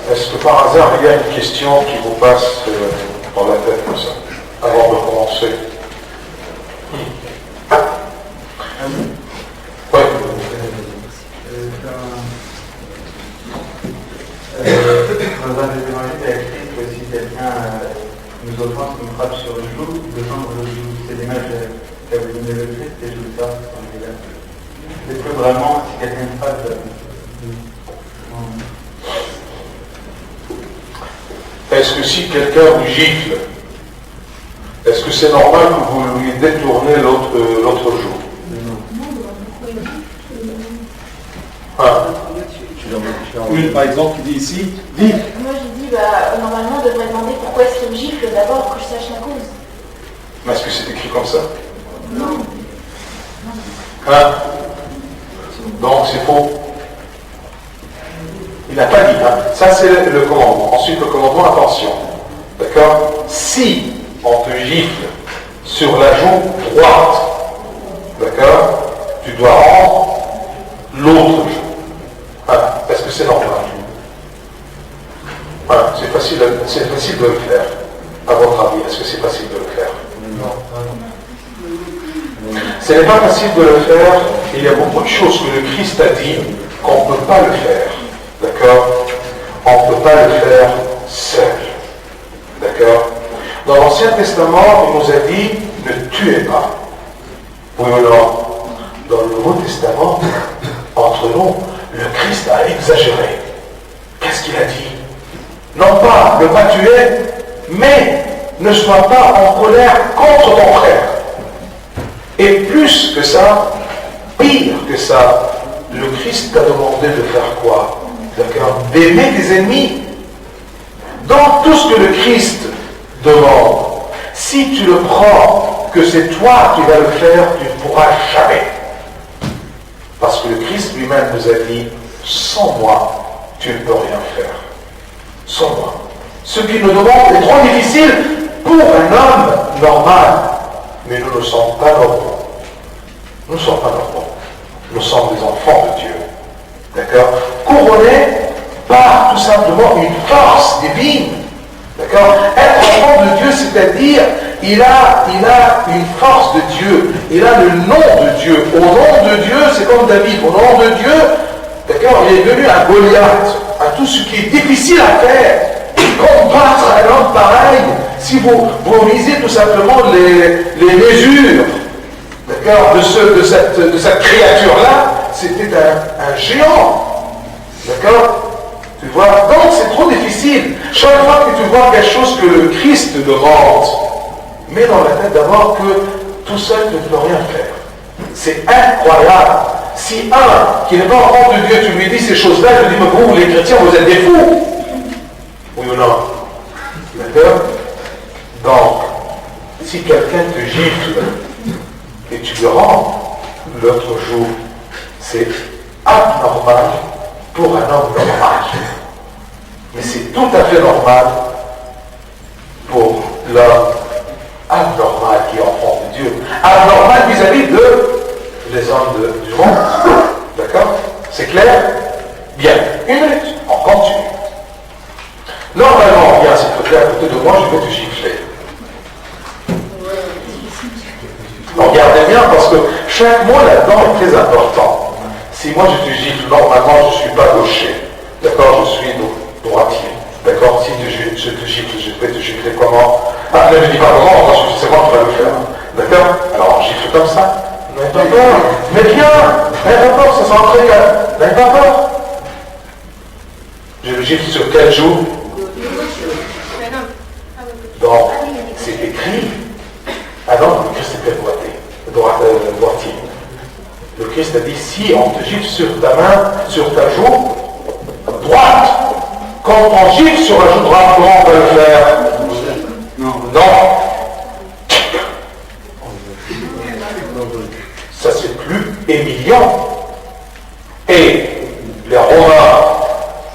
Est-ce que par hasard il y a une question qui vous passe dans la tête comme ça, avant de commencer? Oui. Dans un des évangiles, il y a écrit que si quelqu'un nous offense, nous frappe sur le genou, de tendre le genou. C'est l'image qu'avait donné le Christ, et je voulais savoir si on est là. Est-ce que vraiment, si quelqu'un frappe, est-ce que si quelqu'un vous gifle, est-ce que c'est normal que vous lui détournez l'autre joue? Ah. Oui, par exemple, qui dit ici, dis. Moi j'ai dit, normalement on devrait demander pourquoi est-ce qu'il me gifle d'abord, que je sache la cause. Mais est-ce que c'est écrit comme ça? Non. Hein? Donc c'est faux. Il n'a pas dit. Hein? Ça c'est le commandement. Ensuite le commandement, attention. D'accord? Si on te gifle sur la joue droite, d'accord? Tu dois rendre l'autre joue. Est-ce que c'est normal? C'est facile de le faire. À votre avis, est-ce que c'est facile de le faire? Non. Ce n'est pas facile de le faire. Il y a beaucoup de choses que le Christ a dit qu'on ne peut pas le faire. D'accord? On ne peut pas le faire seul. D'accord? Dans l'Ancien Testament, il nous a dit ne tuez pas. Oui ou non? Dans le Nouveau Testament, entre nous, le Christ a exagéré. Qu'est-ce qu'il a dit? Non pas ne pas tuer, mais ne sois pas en colère contre ton frère. Et plus que ça, pire que ça, le Christ t'a demandé de faire quoi? D'accord? D'aimer tes ennemis. Dans tout ce que le Christ demande, si tu le prends, que c'est toi qui vas le faire, tu ne pourras jamais. Parce que le Christ lui-même nous a dit, sans moi, tu ne peux rien faire. Sans moi. Ce qu'il nous demande est trop difficile pour un homme normal. Mais nous ne sommes pas normaux. Nous ne sommes pas normaux. Nous sommes des enfants de Dieu. D'accord? Couronnés par tout simplement une force divine. D'accord? Être enfant de Dieu, c'est-à-dire, il a une force de Dieu. Il a le nom de Dieu. Au nom de Dieu, c'est comme David. Au nom de Dieu, d'accord, il est devenu un Goliath. À tout ce qui est difficile à faire. Combattre un homme pareil, si vous lisez tout simplement les mesures, d'accord, de cette créature-là, c'était un géant. D'accord? Tu vois? Donc c'est trop difficile. Chaque fois que tu vois quelque chose que le Christ te demande, mets dans la tête d'abord que tout seul ne peut rien faire. C'est incroyable. Si un qui n'est pas enfant de Dieu, tu lui dis ces choses-là, je lui dis, mais vous, les chrétiens, vous êtes des fous. Oui ou non? D'accord? Donc, si quelqu'un te gifle et tu le rends l'autre jour, c'est abnormal pour un homme normal. Mais c'est tout à fait normal pour l'homme abnormal qui est enfant de Dieu. Abnormal vis-à-vis de les hommes du monde. D'accord? C'est clair? Bien. Une minute. On continue. Normalement, bien, s'il te plaît, à côté de moi, je vais te gifler. Regardez bien, parce que chaque mot là-dedans est très important. Si moi je te gifle, normalement, je ne suis pas gaucher. D'accord? Je suis droitier. D'accord? Si je te gifle, je vais te gifler comment? Ah, ne me dis pas comment, c'est moi qui vais le faire. D'accord? Alors, on gifle comme ça. N'aie pas peur. Mais bien, n'aie pas peur, ça sent très calme. N'aie pas peur. Je le gifle sur quel jour? Donc, c'est écrit. Ah non, le Christ était droitier. Le Christ a dit, si on te gifle sur ta main, sur ta joue droite, quand on gifle sur la joue droite, comment on va le faire? Non. Ça c'est plus humiliant. Et les Romains,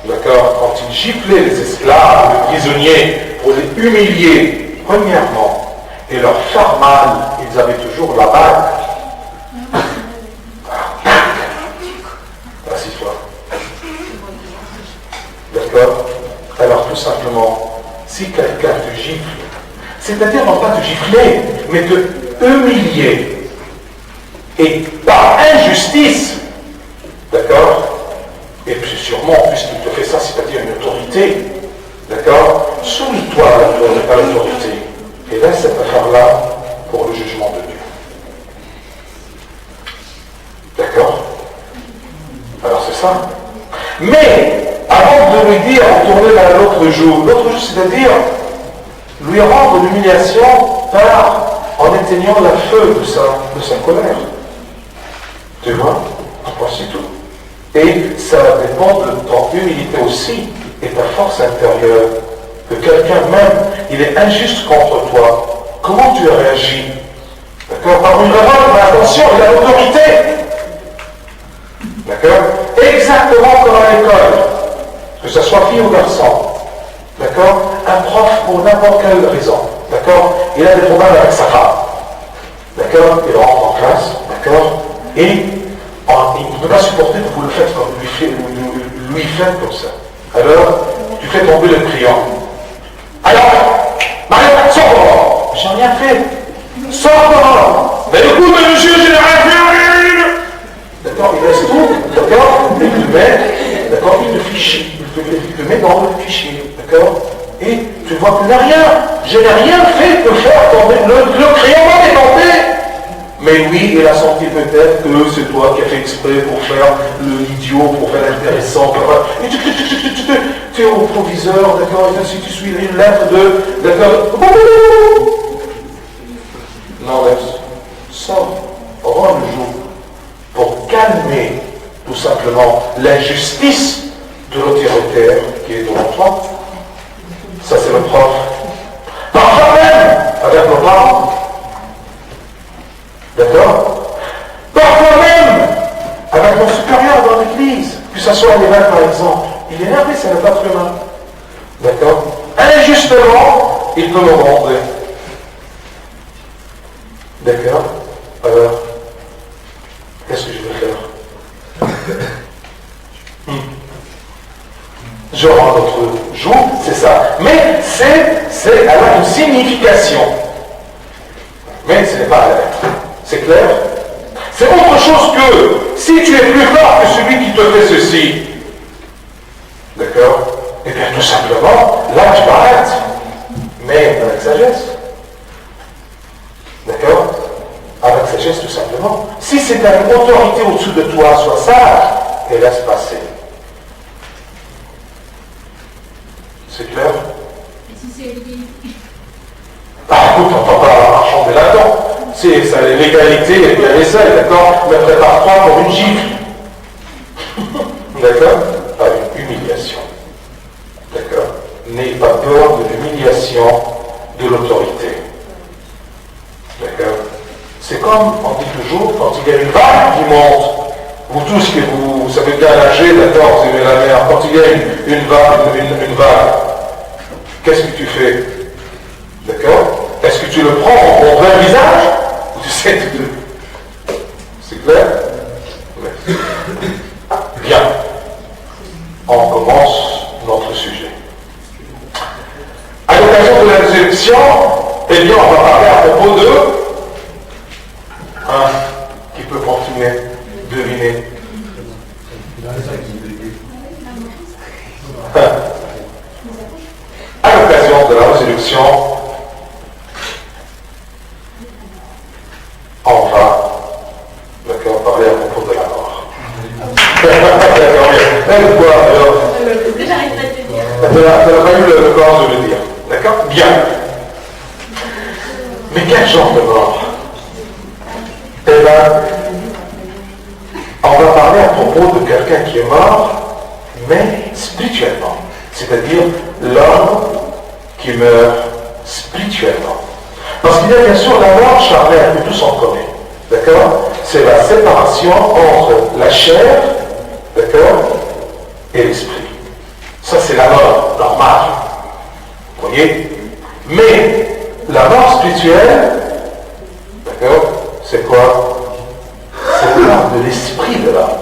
d'accord, quand ils giflaient les esclaves, les prisonniers, pour les humilier, premièrement, et leur faire mal, ils avaient toujours la bague. Assis-toi. D'accord? C'est-à-dire non pas te gifler, mais te humilier. Et par injustice, d'accord? Et puis sûrement, puisqu'il te fait ça, c'est-à-dire une autorité, d'accord? Soumise-toi à l'autorité. Et laisse cette affaire-là pour le jugement de Dieu. D'accord? Alors c'est ça. Mais, avant de lui dire, retourner vers l'autre jour, c'est-à-dire lui rendre l'humiliation en éteignant le feu de sa colère. Tu vois? Voici tout. Et ça dépend de ton humilité aussi et ta force intérieure. Que quelqu'un même, il est injuste contre toi. Comment tu réagis? D'accord? Par une remarque, mais attention, il a l'autorité. D'accord? Exactement comme à l'école. Que ce soit fille ou garçon. D'accord? Un prof pour n'importe quelle raison. D'accord? Il a des problèmes avec sa femme. D'accord? Il rentre en classe. D'accord? Et il ne peut pas supporter que vous le faites comme lui faites comme ça. Alors, tu fais tomber le crayon. Alors, Marie, sors dehors. J'ai rien fait. Sors dehors. Mais écoute, monsieur, j'ai rien fait. D'accord? Il reste tout. D'accord? Il te met. D'accord? Il te met dans le fichier. D'accord? Et tu vois que je n'ai rien fait pour faire tomber. Le crayon va tomber. Mais oui, il a senti peut-être que c'est toi qui as fait exprès pour faire l'idiot, pour faire l'intéressant. Et tu es au proviseur, d'accord, et si tu suis une lettre de, d'accord, non, laisse, sors, rends le jour, pour calmer tout simplement l'injustice de l'autoritaire qui est devant toi. Ça, c'est le prof. Parfois même, avec nos parents. D'accord? Parfois même, avec mon supérieur dans l'église, que ce soit l'évêque par exemple, il est énervé, c'est un être humain. D'accord? Injustement, il peut me rendre. D'accord? Alors, qu'est-ce que je vais faire? Je rends notre jour, c'est ça. Mais elle a une signification. Mais ce n'est pas la lettre. C'est clair? C'est autre chose que si tu es plus fort que celui qui te fait ceci. D'accord? Eh bien, tout simplement, là, tu t'arrêtes. Mais avec sagesse. D'accord? Avec sagesse, tout simplement. Si c'est une autorité au-dessus de toi, sois sage et laisse passer. C'est clair? Et si c'est lui? Ah, écoute, on ne va pas marchander là-dedans. C'est ça, l'égalité, et bien essaye, d'accord? Mais prépare-toi pour une gifle. D'accord? Pas une humiliation. D'accord? N'aie pas peur de l'humiliation de l'autorité. D'accord? C'est comme, on dit toujours, quand il y a une vague qui monte, vous tous que vous savez bien nager, d'accord, vous aimez la mer, quand il y a une vague, qu'est-ce que tu fais? D'accord? Est-ce que tu le prends en vrai visage? Ou tu sais tout? C'est clair? Oui. Bien. On commence notre sujet. À l'occasion de la résurrection, eh bien, on va parler à propos de qui peut continuer, deviner. À l'occasion de la résurrection, on va, d'accord, parler à propos de la mort. Elle quoi alors? J'arrive pas à te dire. Elle n'a pas eu le corps de le dire. D'accord? Bien. Mais quel genre de mort? Eh bien, on va parler à propos de quelqu'un qui est mort, mais spirituellement. C'est-à-dire l'homme qui meurt spirituellement. Parce qu'il y a bien sûr la mort charnelle que tous on connaît. D'accord? C'est la séparation entre la chair, d'accord, et l'esprit. Ça, c'est la mort normale. Vous voyez? Mais la mort spirituelle, d'accord, c'est quoi? C'est la mort de l'esprit de l'homme.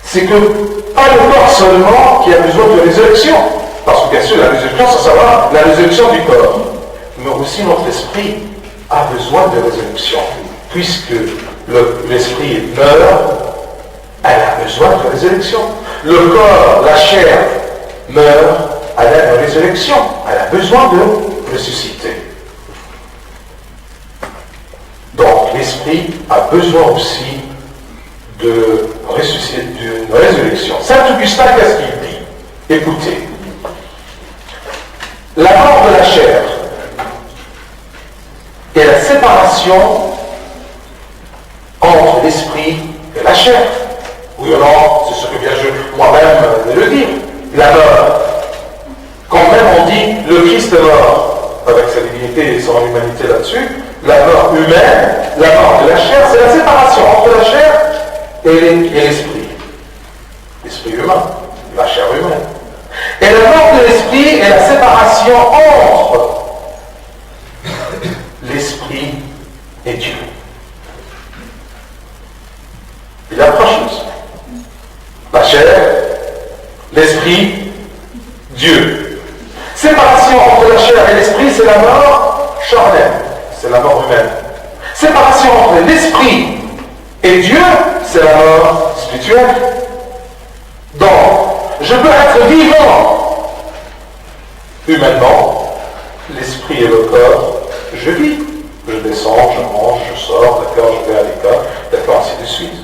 C'est que, pas le corps seulement qui a besoin de résurrection, parce que bien sûr la résurrection, ça sera la résurrection du corps, mais aussi notre esprit a besoin de résurrection, puisque l'esprit meurt, elle a besoin de résurrection. Le corps, la chair meurt, elle a une résurrection, elle a besoin de ressusciter. Donc l'esprit a besoin aussi de ressusciter, d'une résurrection. Saint Augustin, qu'est-ce qu'il dit? Écoutez, la mort de la chair et la séparation entre l'esprit et la chair. Oui ou non, c'est ce que viens moi-même de le dire. La mort. Quand même on dit le Christ est mort, avec sa divinité et son humanité là-dessus, la mort humaine, la mort de la chair, c'est la séparation entre la chair et l'esprit. L'esprit humain, la chair humaine. Et la mort de l'esprit est la séparation entre l'esprit et Dieu. Il y a trois choses. La chair, l'esprit, Dieu. Séparation entre la chair et l'esprit, c'est la mort charnelle, c'est la mort humaine. Séparation entre l'esprit et Dieu, c'est la mort spirituelle. Donc, je peux être vivant humainement, l'esprit et le corps, je vis. Je descends, je mange, je sors, d'accord, je vais à l'école, d'accord, ainsi de suite.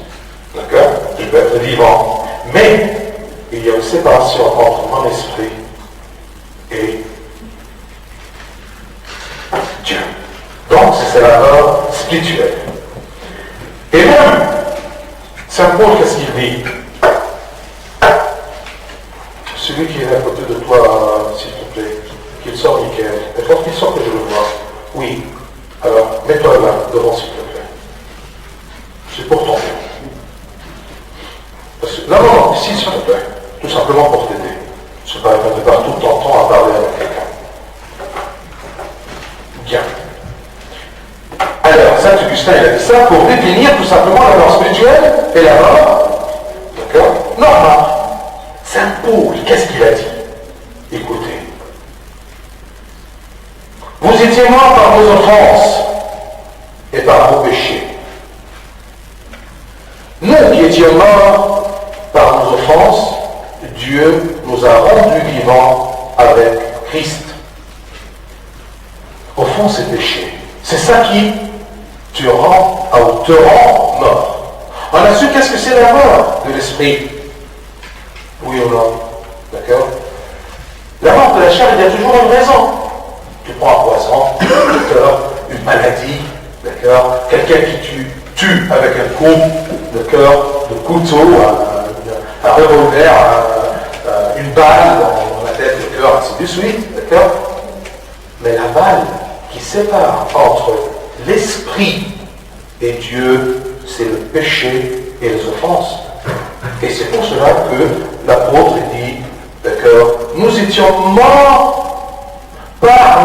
D'accord? Je peux être vivant. Mais il y a une séparation entre mon esprit et Dieu. Donc, c'est la mort spirituelle. Et même, Saint Paul, qu'est-ce qu'il dit? Celui qui est à côté de toi, s'il te plaît, qu'il sort, Michael. D'accord, qu'il sort que je le vois. Oui. Alors, mets-toi là, devant, s'il te plaît. C'est pour ton bien. Non, ici, s'il te plaît. Tout simplement pour t'aider. Je ne pas tout ton temps à parler avec quelqu'un. Bien. Alors, Saint Augustin, il a dit ça pour définir tout simplement la mort spirituelle et la mort. D'accord? Normal. Saint Paul, qu'est-ce qu'il a dit? Écoutez. Vous étiez morts par vos offenses et par vos péchés. Nous qui étions morts par nos offenses, Dieu nous a rendus vivants avec Christ. Au fond, c'est péché. C'est ça qui te rend mort. On a su qu'est-ce que c'est la mort de l'esprit. Oui ou non? D'accord? La mort de la chair, il y a toujours une raison. Tu prends un poison, d'accord, une maladie, d'accord, quelqu'un qui tue avec un coup, d'accord, de couteau, un revolver, une balle dans la tête, le cœur, ainsi de suite, d'accord. Mais la balle qui sépare entre l'esprit et Dieu, c'est le péché et les offenses. Et c'est pour cela que l'apôtre dit, d'accord, nous étions morts par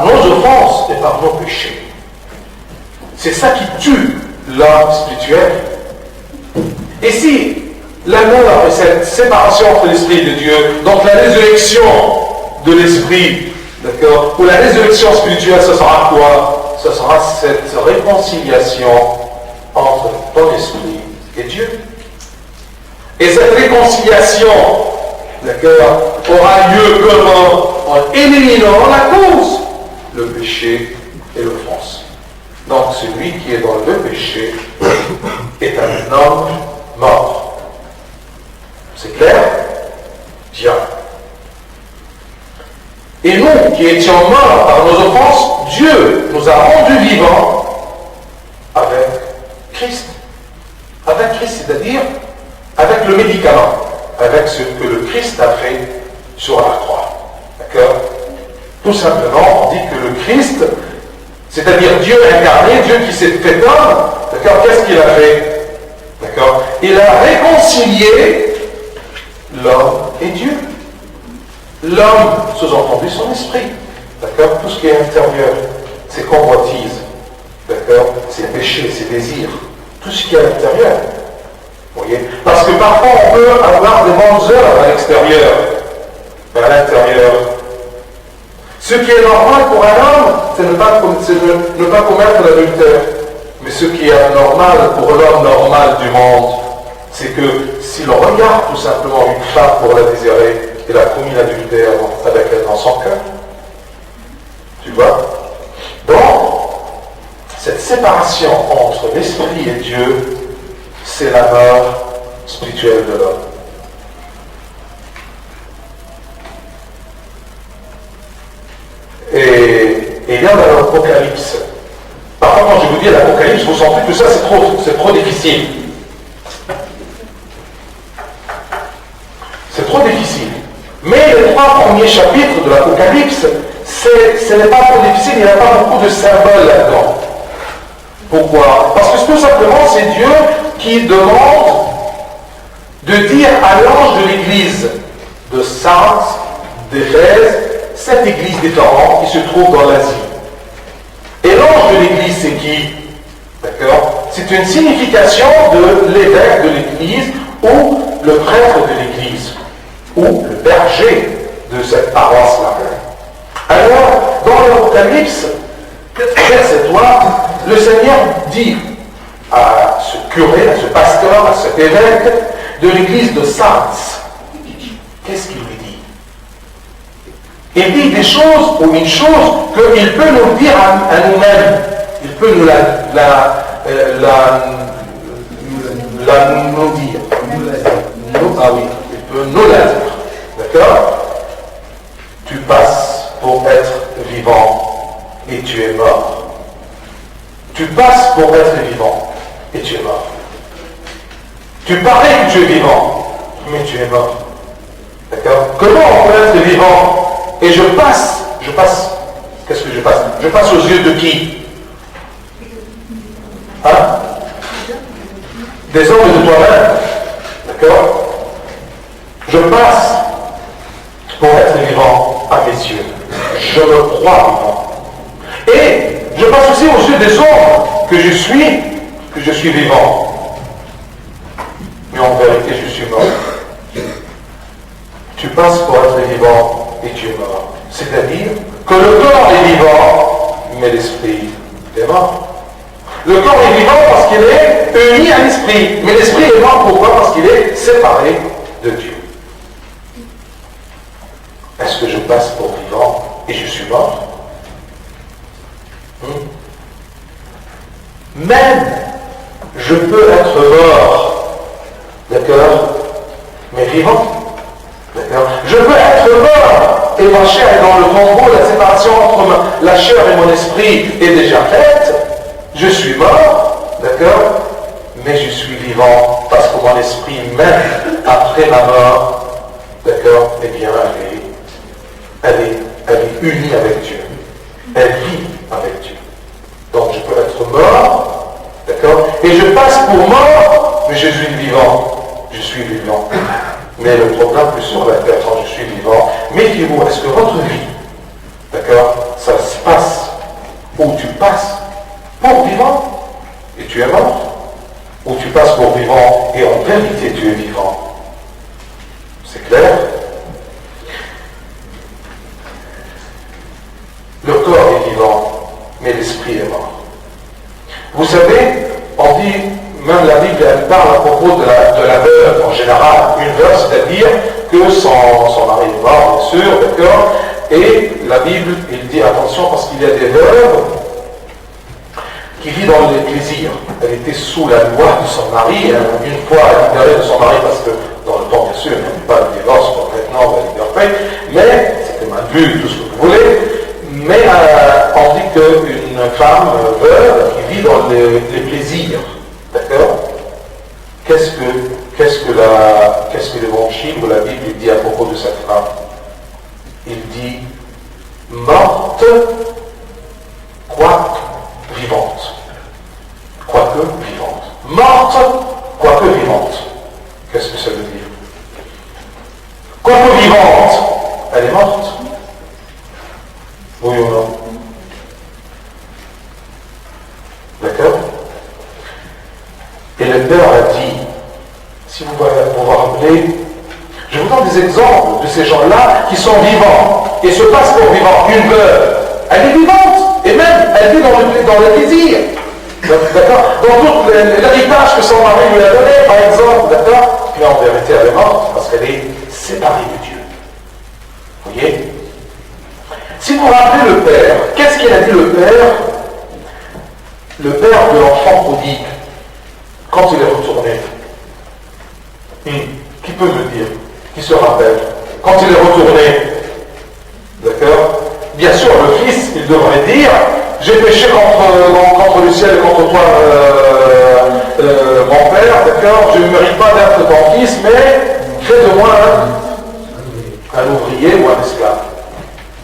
nos offenses et par nos péchés. C'est ça qui tue l'homme spirituel. Et si la mort et cette séparation entre l'esprit et de Dieu, donc la résurrection de l'esprit, d'accord, ou la résurrection spirituelle, ce sera quoi? Ce sera cette réconciliation entre ton esprit et Dieu. Et cette réconciliation, d'accord, aura lieu comment? En éliminant la cause, le péché et l'offense. Donc celui qui est dans le péché est un homme mort. C'est clair? Bien. Et nous qui étions morts par nos offenses, Dieu nous a rendus vivants avec Christ. Avec Christ, c'est-à-dire avec le médicament, avec ce que le Christ a fait sur la croix. D'accord? Tout simplement, on dit que le Christ, c'est-à-dire Dieu incarné, Dieu qui s'est fait homme, d'accord, qu'est-ce qu'il a fait? D'accord? Il a réconcilié l'homme et Dieu. L'homme, sous-entendu son esprit, d'accord? Tout ce qui est intérieur, ses convoitises, d'accord? Ses péchés, ses désirs, tout ce qui est à l'intérieur. Vous voyez? Parce Parce que parfois on peut avoir des bonnes œuvres à l'extérieur, mais à l'intérieur. Ce qui est normal pour un homme, c'est ne pas commettre l'adultère. Mais ce qui est anormal pour l'homme normal du monde, c'est que s'il regarde tout simplement une femme pour la désirer, il a commis l'adultère avec elle dans son cœur. Tu vois? Donc, cette séparation entre l'esprit et Dieu, c'est la mort spirituelle de l'homme. Et il y a dans l'Apocalypse. Parfois, quand je vous dis l'Apocalypse, vous sentez que ça, c'est trop difficile. C'est trop difficile. Mais les 3 premiers chapitres de l'Apocalypse, ce n'est pas trop difficile, il n'y a pas beaucoup de symboles là-dedans. Pourquoi? Parce que tout simplement, c'est Dieu qui demande de dire à l'ange de l'église de Sardes, d'Éphèse, 7 églises différentes qui se trouvent dans l'Asie. Et l'ange de l'église, c'est qui? D'accord? C'est une signification de l'évêque de l'église ou le prêtre de l'église ou le berger de cette paroisse-là. Alors, dans l'Apocalypse, verset 3, le Seigneur dit à ce curé, à ce pasteur, à cet évêque de l'église de Sardes, qu'est-ce qu'il lui dit? Il dit des choses ou une chose qu'il peut nous dire à nous-mêmes. Il peut nous nous dire. Ah oui, il peut nous la dire. D'accord? Tu passes pour être vivant et tu es mort. Tu passes pour être vivant et tu es mort. Tu parais que tu es vivant, mais tu es mort. D'accord? Comment on peut être vivant? Et je passe, qu'est-ce que je passe? Je passe aux yeux de qui? Hein? Des hommes et de toi-même. D'accord? Je passe pour être vivant à mes yeux. Je me crois vivant. Et je passe aussi aux yeux des hommes que je suis vivant. Mais en vérité, je suis mort. Tu passes pour être vivant et tu es mort. C'est-à-dire que le corps est vivant, mais l'esprit est mort. Le corps est vivant parce qu'il est uni à l'esprit, mais l'esprit est mort pourquoi? Parce qu'il est séparé de Dieu. Est-ce que je passe pour vivant et je suis mort? Même je peux être mort, d'accord, mais vivant. D'accord. Je peux être mort et ma chair est dans le tombeau, la séparation entre la chair et mon esprit est déjà faite. Je suis mort, d'accord, mais je suis vivant parce que mon esprit, même après ma mort, d'accord, eh bien, elle est unie avec Dieu. Elle vit avec Dieu. Donc je peux être mort, d'accord, et je passe pour mort, mais je suis vivant. Je suis vivant. Mais le problème que sur la terre, quand je suis vivant, méfiez-vous, est-ce que votre vie, d'accord, ça se passe où tu passes pour vivant et tu es mort, ou tu passes pour vivant et en vérité tu es vivant? C'est clair? Le corps est vivant, mais l'esprit est mort. Vous savez, on dit, même la Bible, elle parle à propos de la veuve en général. Une veuve, c'est-à-dire que son mari est mort, bien sûr, d'accord? Et la Bible, il dit attention parce qu'il y a des veuves qui vivent dans les plaisirs. Elle était sous la loi de son mari, une fois libérée de son mari, parce que dans le temps, bien sûr, il n'y avait pas de divorce complètement, la liberté, mais c'était mal vu, tout ce que vous voulez. Mais on dit qu'une femme veuve qui vit dans les plaisirs, d'accord? Qu'est-ce que l'Évangile ou la Bible dit à propos de cette femme? Il dit morte, quoique vivante. Quoique vivante. Morte, quoique vivante. Qu'est-ce que ça veut dire? Quoique vivante, elle est morte. Oui ou non? D'accord? Et le Père a dit, si vous voyez ces gens-là qui sont vivants et se passent pour vivants. Une veuve, elle est vivante et même elle vit dans le plaisir. D'accord? Dans tout l'héritage que son mari lui a donné, par exemple, d'accord? Mais en vérité, elle est morte parce qu'elle est séparée de Dieu. Vous voyez? Si vous rappelez le Père, qu'est-ce qu'il a dit le Père? Le Père de l'enfant prodigue, quand il est retourné. Qui peut me dire? Qui se rappelle? Quand il est retourné, d'accord? Bien sûr, le Fils, il devrait dire, j'ai péché contre le ciel et contre toi, mon Père, d'accord? Je ne mérite pas d'être ton fils, mais fais de moi un ouvrier ou un esclave.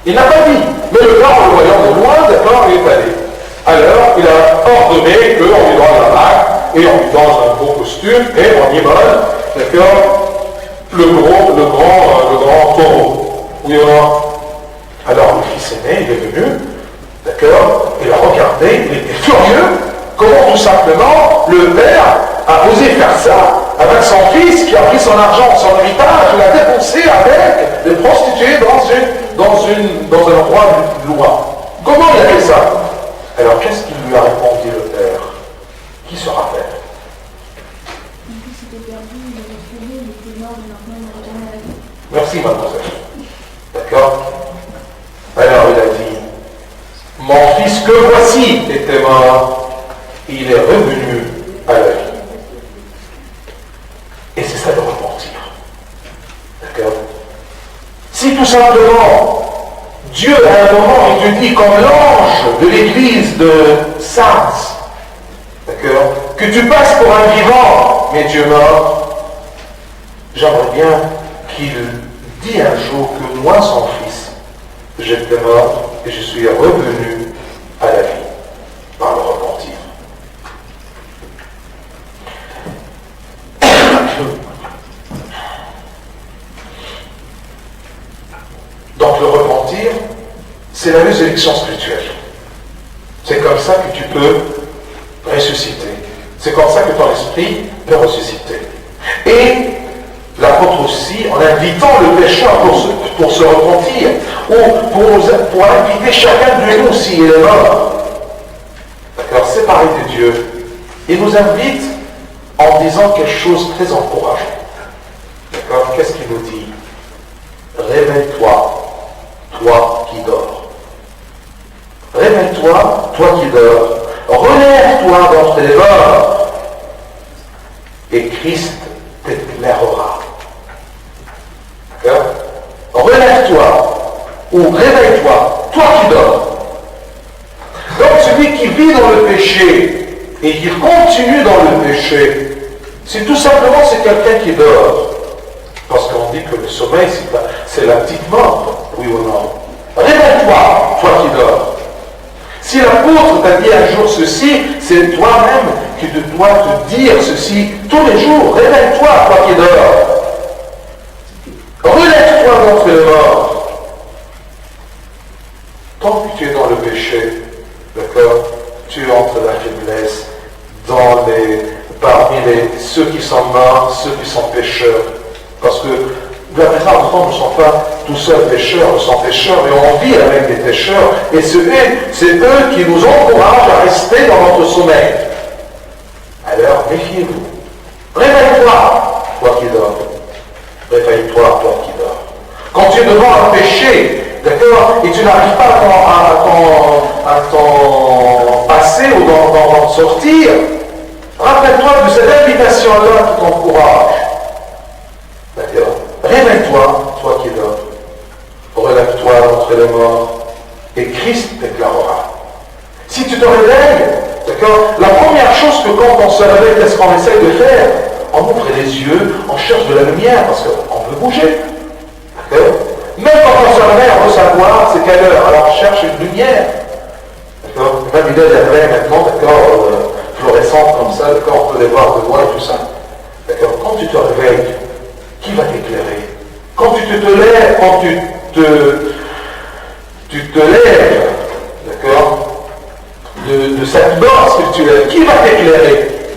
Il n'a pas dit, mais le Père, en le voyant de loin, d'accord, il est allé. Alors, il a ordonné qu'on lui donne la bague, et on lui donne un beau costume, et on y vole, d'accord, le grand taureau. Oui ou non? Alors, le fils aîné, il est venu, d'accord, il a regardé, il était furieux, comment tout simplement le père a osé faire ça avec son fils qui a pris son argent, son héritage, il l'a dépensé avec des prostituées dans un endroit de loi. Comment il a fait ça? Alors, qu'est-ce qu'il lui a répondu le père? Qui se rappelle? Merci, mademoiselle. D'accord? Alors, il a dit, mon fils que voici était mort, il est revenu à la vie. Et c'est ça le repentir. D'accord? Si tout simplement, Dieu à un moment, il te dit comme l'ange de l'église de Sardes, d'accord, que tu passes pour un vivant, mais Dieu mort, j'aimerais bien qu'il dise un jour que moi, son fils, j'étais mort et je suis revenu à la vie par le repentir. Donc le repentir, c'est la résurrection spirituelle. C'est comme ça que tu peux ressusciter. C'est comme ça que ton esprit peut ressusciter. Et l'apôtre aussi, en invitant le pécheur pour se repentir, ou pour inviter chacun de nous s'il est mort, d'accord, séparé de Dieu, il nous invite en disant quelque chose de très encourageant. D'accord? Qu'est-ce qu'il nous dit? Réveille-toi, toi qui dors. Réveille-toi, toi qui dors. Relève-toi d'entre les morts, et Christ t'éclairera. D'accord? Relève-toi, ou réveille-toi, toi qui dors. Donc celui qui vit dans le péché et qui continue dans le péché, c'est tout simplement quelqu'un qui dort. Parce qu'on dit que le sommeil, c'est la petite mort, oui ou non? Réveille-toi, toi qui dors. Si l'apôtre t'a dit un jour ceci, c'est toi-même qui dois te dire ceci tous les jours. Réveille-toi, toi qui dors. Relève-toi d'entre les morts. Tant que tu es dans le péché, d'accord, tu es entre la faiblesse, parmi ceux qui sont morts, ceux qui sont pécheurs. Parce que la plupart du temps, nous ne sommes pas tout seuls pécheurs, nous sommes pécheurs, mais on vit avec des pécheurs. Et c'est eux qui nous encouragent à rester dans notre sommeil. Alors, méfiez-vous. Réveille-toi, toi qui dors. Réveille-toi, toi qui dors. Quand tu es devant un péché, d'accord, et tu n'arrives pas à t'en passer ou d'en sortir, rappelle-toi de cette invitation-là qui t'encourage. D'accord? Réveille-toi, toi qui dors. Relève-toi d'entre les morts, et Christ t'éclairera. Si tu te réveilles, d'accord, la première chose que quand on se réveille, qu'est-ce qu'on essaye de faire? On ouvre les yeux, on cherche de la lumière, parce qu'on veut bouger. D'accord? Même quand on se réveille, on veut savoir c'est quelle heure, alors on cherche une lumière. D'accord? Même il y a des réveils maintenant, d'accord, fluorescentes comme ça, d'accord, on peut les voir de loin et tout ça. D'accord? Quand tu te réveilles, qui va t'éclairer? Quand tu te lèves, quand tu te lèves, d'accord, de cette mort spirituelle, qui va t'éclairer?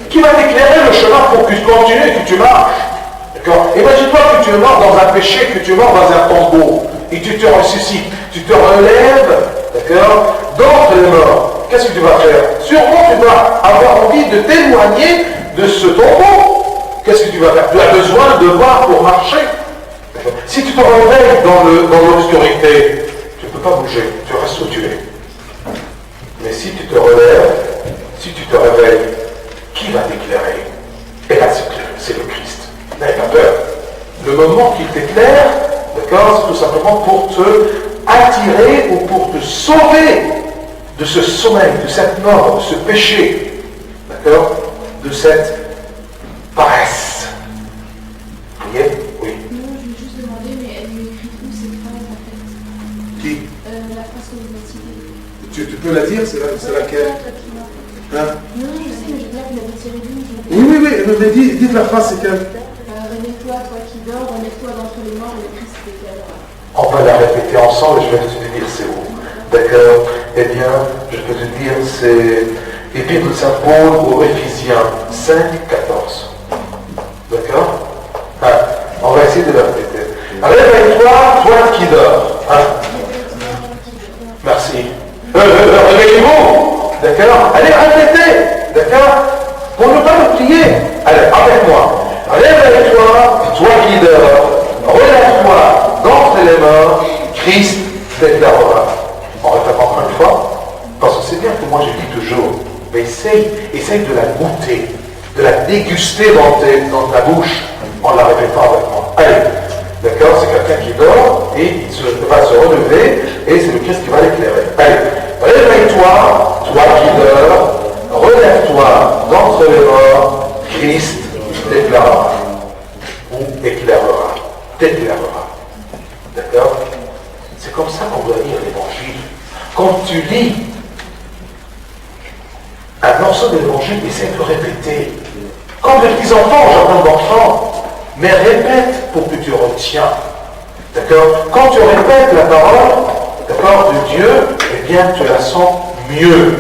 Qui va t'éclairer le chemin pour que tu continues et que tu marches? D'accord? Imagine-toi que tu es mort dans un péché, que tu es mort dans un tombeau, et tu te ressuscites, tu te relèves, d'accord, d'entre les morts. Qu'est-ce que tu vas faire? Sûrement tu vas avoir envie de t'éloigner de ce tombeau. Qu'est-ce que tu vas faire? Tu as besoin de voir pour marcher. D'accord? Si tu te réveilles dans l'obscurité, tu ne peux pas bouger, tu restes où tu es. Mais si tu te relèves, si tu te réveilles, qui va t'éclairer? Et là, c'est le Christ. N'aie pas peur. Le moment qu'il t'éclaire, d'accord, c'est tout simplement pour te attirer ou pour te sauver de ce sommeil, de cette mort, de ce péché, d'accord, de cette paresse. Vous voyez? Oui. Non, je vais juste demander, mais elle est écrite où cette phrase en fait? Qui? La phrase que vous avez citée. Tu peux la dire, c'est laquelle? Hein? Non, je sais, mais je veux dire que vous l'avez tirée d'où? Oui, mais dites la phrase, c'est quelle? Réveille-toi, toi qui dors, remets-toi d'entre les morts, le Christ t'éclairera. On va la répéter ensemble et je vais te dire c'est où. D'accord? Eh bien, je peux te dire, c'est Épître de Saint Paul aux Éphésiens 5, 14. D'accord? On va essayer de la répéter. Réveille-toi, toi qui dors. Merci. Réveillez-vous. D'accord? Allez, répétez. D'accord? Pour ne pas l'oublier. Allez, avec moi. Réveille-toi, toi qui dors. Relève-toi d'entre les morts. Christ t'éclairera. On répète encore une fois. Parce que c'est bien que moi je dis toujours. Mais essaye de la goûter. De la déguster dans ta bouche. En la répétant avec moi. Allez. D'accord? C'est quelqu'un qui dort et il va se relever et c'est le Christ qui va l'éclairer. Allez. Réveille-toi, toi qui dors. Relève-toi d'entre les morts. Christ t'éclairera. Ou éclairera. T'éclairera. D'accord? C'est comme ça qu'on doit lire l'évangile. Quand tu lis un morceau de l'évangile, essaie de répéter. Comme les petits enfants au jardin d'enfants, mais répète pour que tu retiens. D'accord? Quand tu répètes la parole, d'accord, de Dieu, eh bien tu la sens mieux.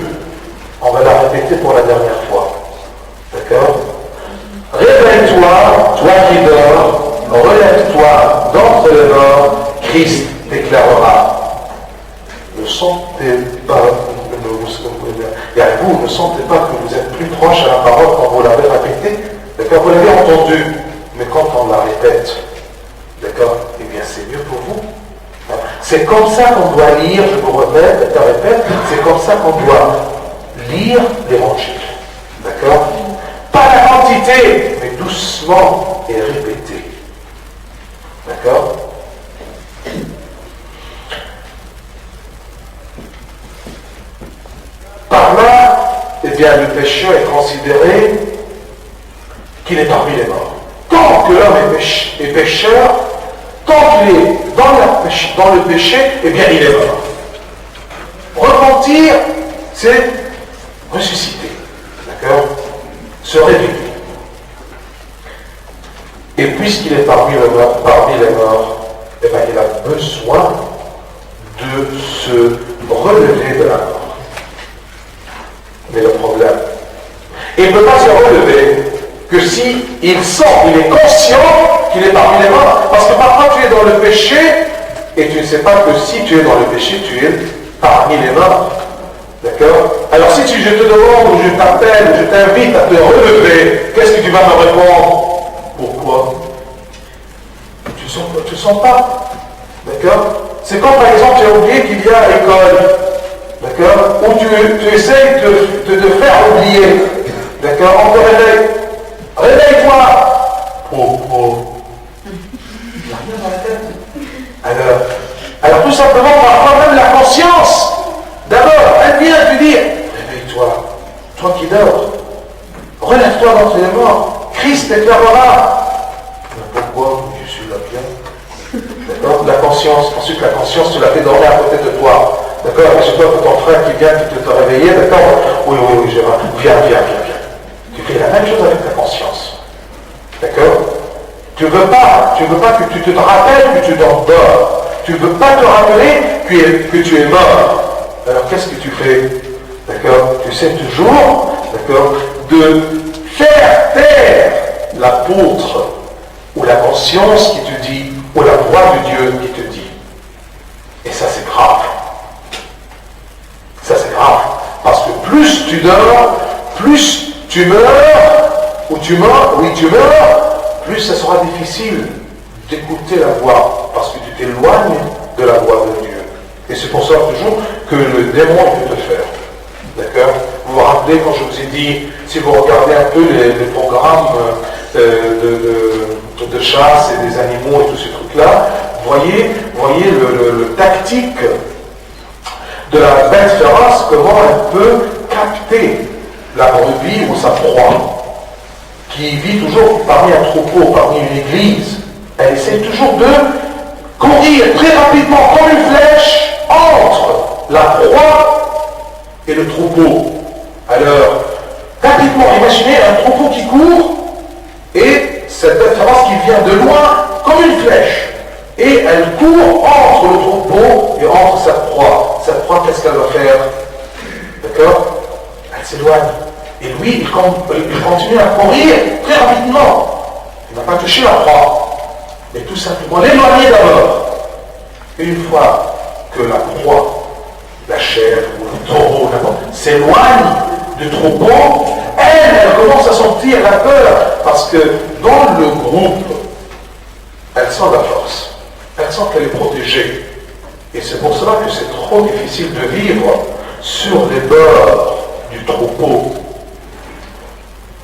On va la répéter pour la dernière fois. D'accord? Réveille-toi, toi qui dors, relève-toi d'entre les morts, Christ t'éclairera. Ne sentez pas, vous ne sentez pas que vous êtes plus proche à la parole quand vous l'avez répétée. D'accord? Vous l'avez entendu, mais quand on la répète, d'accord? Eh bien c'est mieux pour vous. C'est comme ça qu'on doit lire, je vous répète, c'est comme ça qu'on doit lire l'évangile. D'accord? Pas la quantité, mais doucement et répéter. D'accord? Par là, eh bien, le pécheur est considéré qu'il est parmi les morts. Tant que l'homme est pécheur, tant qu'il est dans le péché, eh bien, il est mort. Repentir, c'est ressusciter. D'accord? Se réveiller. Et puisqu'il est parmi les morts, eh bien, il a besoin de se relever de la mort. Mais le problème, il ne peut pas se relever que si il sent, il est conscient qu'il est parmi les morts. Parce que parfois tu es dans le péché et tu ne sais pas que si tu es dans le péché, tu es parmi les morts. D'accord? Alors si je te demande ou je t'appelle, je t'invite à te relever, qu'est-ce que tu vas me répondre? Pourquoi? Tu ne sens pas. D'accord? C'est comme par exemple tu as oublié qu'il y a à l'école. D'accord? Ou tu essayes de te faire oublier. D'accord? On te réveille. Réveille-toi. Il n'y a rien dans la tête. Alors tout simplement, parfois même la conscience. D'abord, elle vient te dire, réveille-toi. Toi qui dors. Relève-toi d'entre les morts. Christ t'éclairera. Mais pourquoi? Je suis là bien. D'accord? La conscience. Ensuite, la conscience, tu la fais dormir à côté de toi. D'accord? Et je vois que ton frère qui vient, qui te réveiller, d'accord? Oui, Gérard, viens. Tu fais la même chose avec ta conscience. D'accord? Tu veux pas que tu te rappelles que tu dors. Tu ne veux pas te rappeler que tu es mort. Alors qu'est-ce que tu fais? D'accord? Tu sais toujours, d'accord, de faire taire l'apôtre ou la conscience qui te dit, ou la voix de Dieu qui te dit. Et ça c'est grave. Ça c'est grave. Parce que plus tu dors, plus tu meurs, ou tu meurs, plus ça sera difficile d'écouter la voix, parce que tu t'éloignes de la voix de Dieu. Et c'est pour ça toujours que le démon peut te faire. D'accord? Vous vous rappelez quand je vous ai dit, si vous regardez un peu les programmes de chasse et des animaux et tous ces trucs-là, voyez le tactique de la bête féroce, comment elle peut capter la brebis ou sa proie, qui vit toujours parmi un troupeau, parmi une église. Elle essaie toujours de courir très rapidement comme une flèche entre la proie et le troupeau. Alors, rapidement, imaginez un troupeau qui court et cette bête féroce qui vient de loin comme une flèche. Et elle court entre le troupeau et entre sa proie. Cette proie, qu'est-ce qu'elle va faire? D'accord? Elle s'éloigne. Et lui, il continue à courir très rapidement. Il ne va pas toucher la proie, mais tout simplement l'éloigner d'abord. Et une fois que la proie, la chèvre ou le taureau s'éloigne du troupeau, elle commence à sentir la peur, parce que dans le groupe, elle sent la force. Elle sent qu'elle est protégée. Et c'est pour cela que c'est trop difficile de vivre sur les bords du troupeau.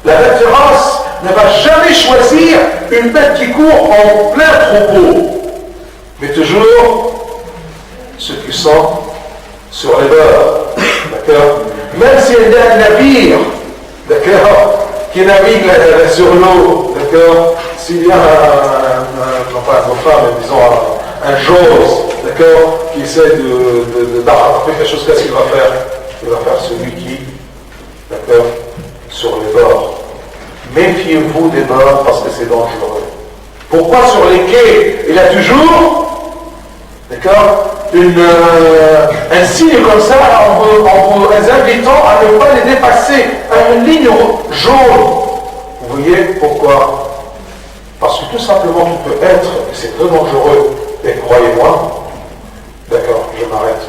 La bête féroce ne va jamais choisir une bête qui court en plein troupeau, mais toujours ceux qui sont sur les bords. D'accord? Même si elle est un navire, d'accord, qui navigue sur l'eau, d'accord, s'il y a un jose, d'accord, qui essaie d'attraper quelque chose, qu'est-ce qu'il va faire? Il va faire celui qui, d'accord, sur les bords. Méfiez-vous des bords parce que c'est dangereux. Pourquoi sur les quais, il y a toujours, d'accord, un signe comme ça en vous invitant à ne pas les dépasser, à une ligne jaune. Vous voyez pourquoi? Parce que tout simplement tu peux être, et c'est très dangereux, et croyez-moi, d'accord, je m'arrête,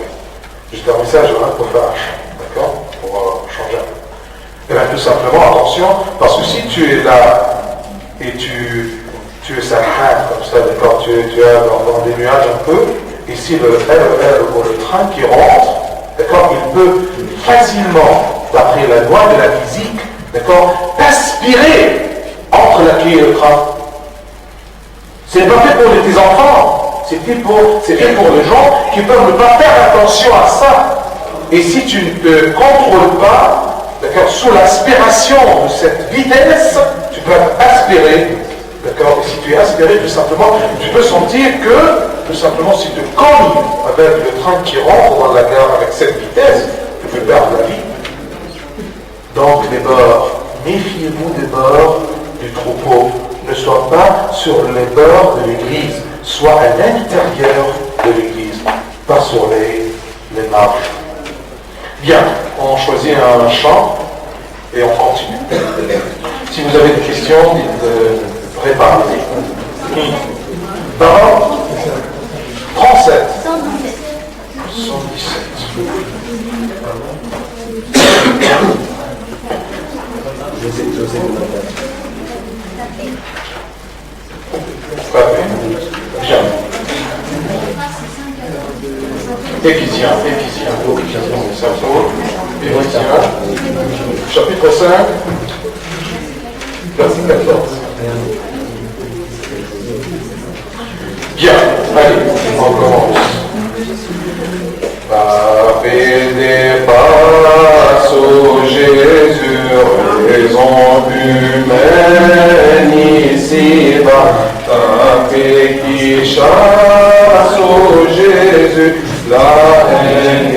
juste un message, pour faire un chant, d'accord, pour changer un peu. Et bien tout simplement, attention, parce que si tu es là et tu es sa crainte comme ça, d'accord, tu es dans des nuages un peu, et si le RER ou le train qui rentre, d'accord, il peut facilement, d'après la loi de la physique, d'accord, aspirer entre la quille et le train. C'est pas fait pour les petits enfants, c'est fait pour les gens qui peuvent ne pas faire attention à ça. Et si tu ne te contrôles pas, d'accord, sous l'aspiration de cette vitesse, tu peux être aspiré, d'accord, et si tu es aspiré, tout simplement, tu peux sentir que, tout simplement, si tu cognes avec le train qui rentre dans la gare avec cette vitesse, tu peux perdre la vie. Donc les bords, méfiez-vous des bords du troupeau. Ne sois pas sur les bords de l'église, sois à l'intérieur de l'église, pas sur les marges. Bien, on choisit un chant et on continue. Si vous avez des questions, préparez-les. Parole 37. 117. Bien. Éphésiens, chapitre 5, verset 14. Bien, allez, on commence. Papé passo Jésus, raison humaine ici-bas. Papé qui chasse Jésus, la haine et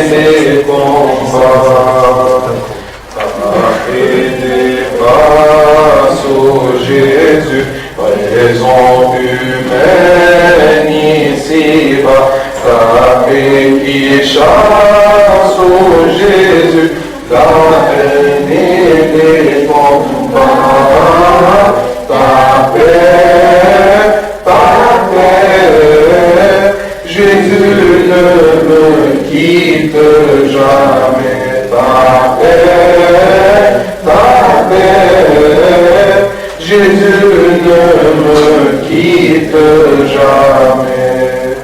les combats. Papé passo Jésus, raison humaine ici-bas. Tapez qui chasse Jésus, la haine et les combats. Tapez jamais ta paix, Jésus ne me quitte jamais.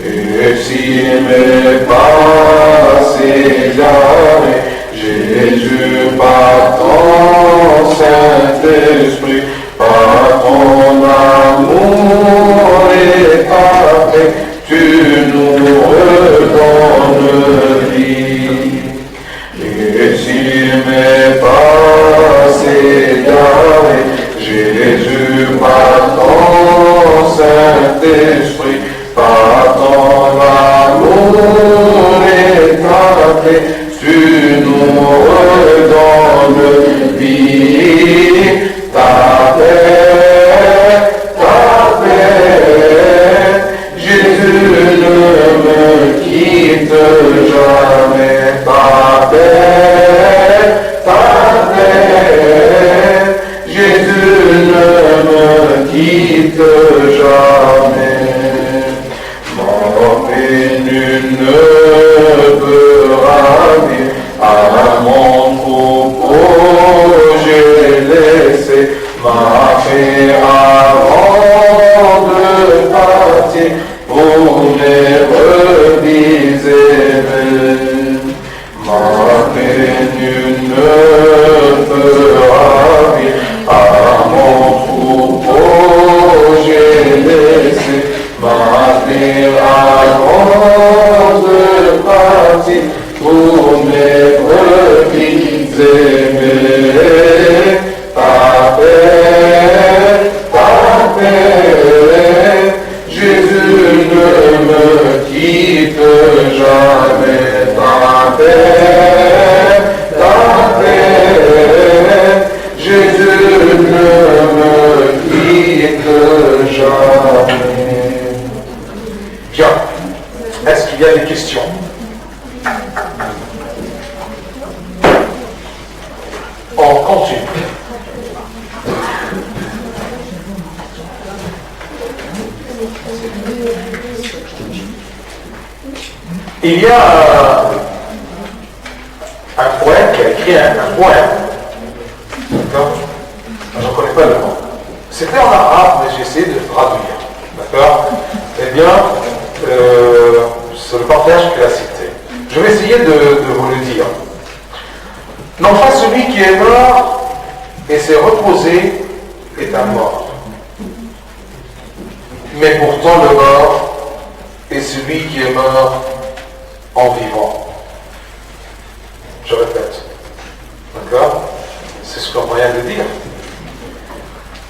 Et s'il m'est passé jamais, Jésus, par ton Saint-Esprit, par ton amour et ta paix, tu nous redonnes vie. Et s'il m'est passé jamais, Jésus, par ton Saint-Esprit, par ton amour et ta paix, tu nous redonnes vie. Ta paix, Jésus ne me quitte jamais. Ta paix, Jésus ne me quitte jamais. Mon pénu ne peut ravir, à mon troupeau j'ai laissé ma paix avant de partir pour mes brebis aimées. Ma pénu ne peut ravir, à mon troupeau j'ai laissé ma paix avant de partir pour mes brebis aimées. Ta paix, Jésus ne me quitte jamais. Ta paix, Jésus ne me quitte jamais. Bien. Est-ce qu'il y a des questions? On continue. Il y a un poète qui a écrit un poème. D'accord? Je ne connais pas le nom. C'était en arabe, mais j'ai essayé de le traduire. D'accord? Eh bien, c'est le partage qu'il a cité. Je vais essayer de vous le dire. Non pas celui qui est mort et s'est reposé est un mort. Mais pourtant le mort est celui qui est mort en vivant. Je répète. D'accord? C'est ce qu'on vient de dire.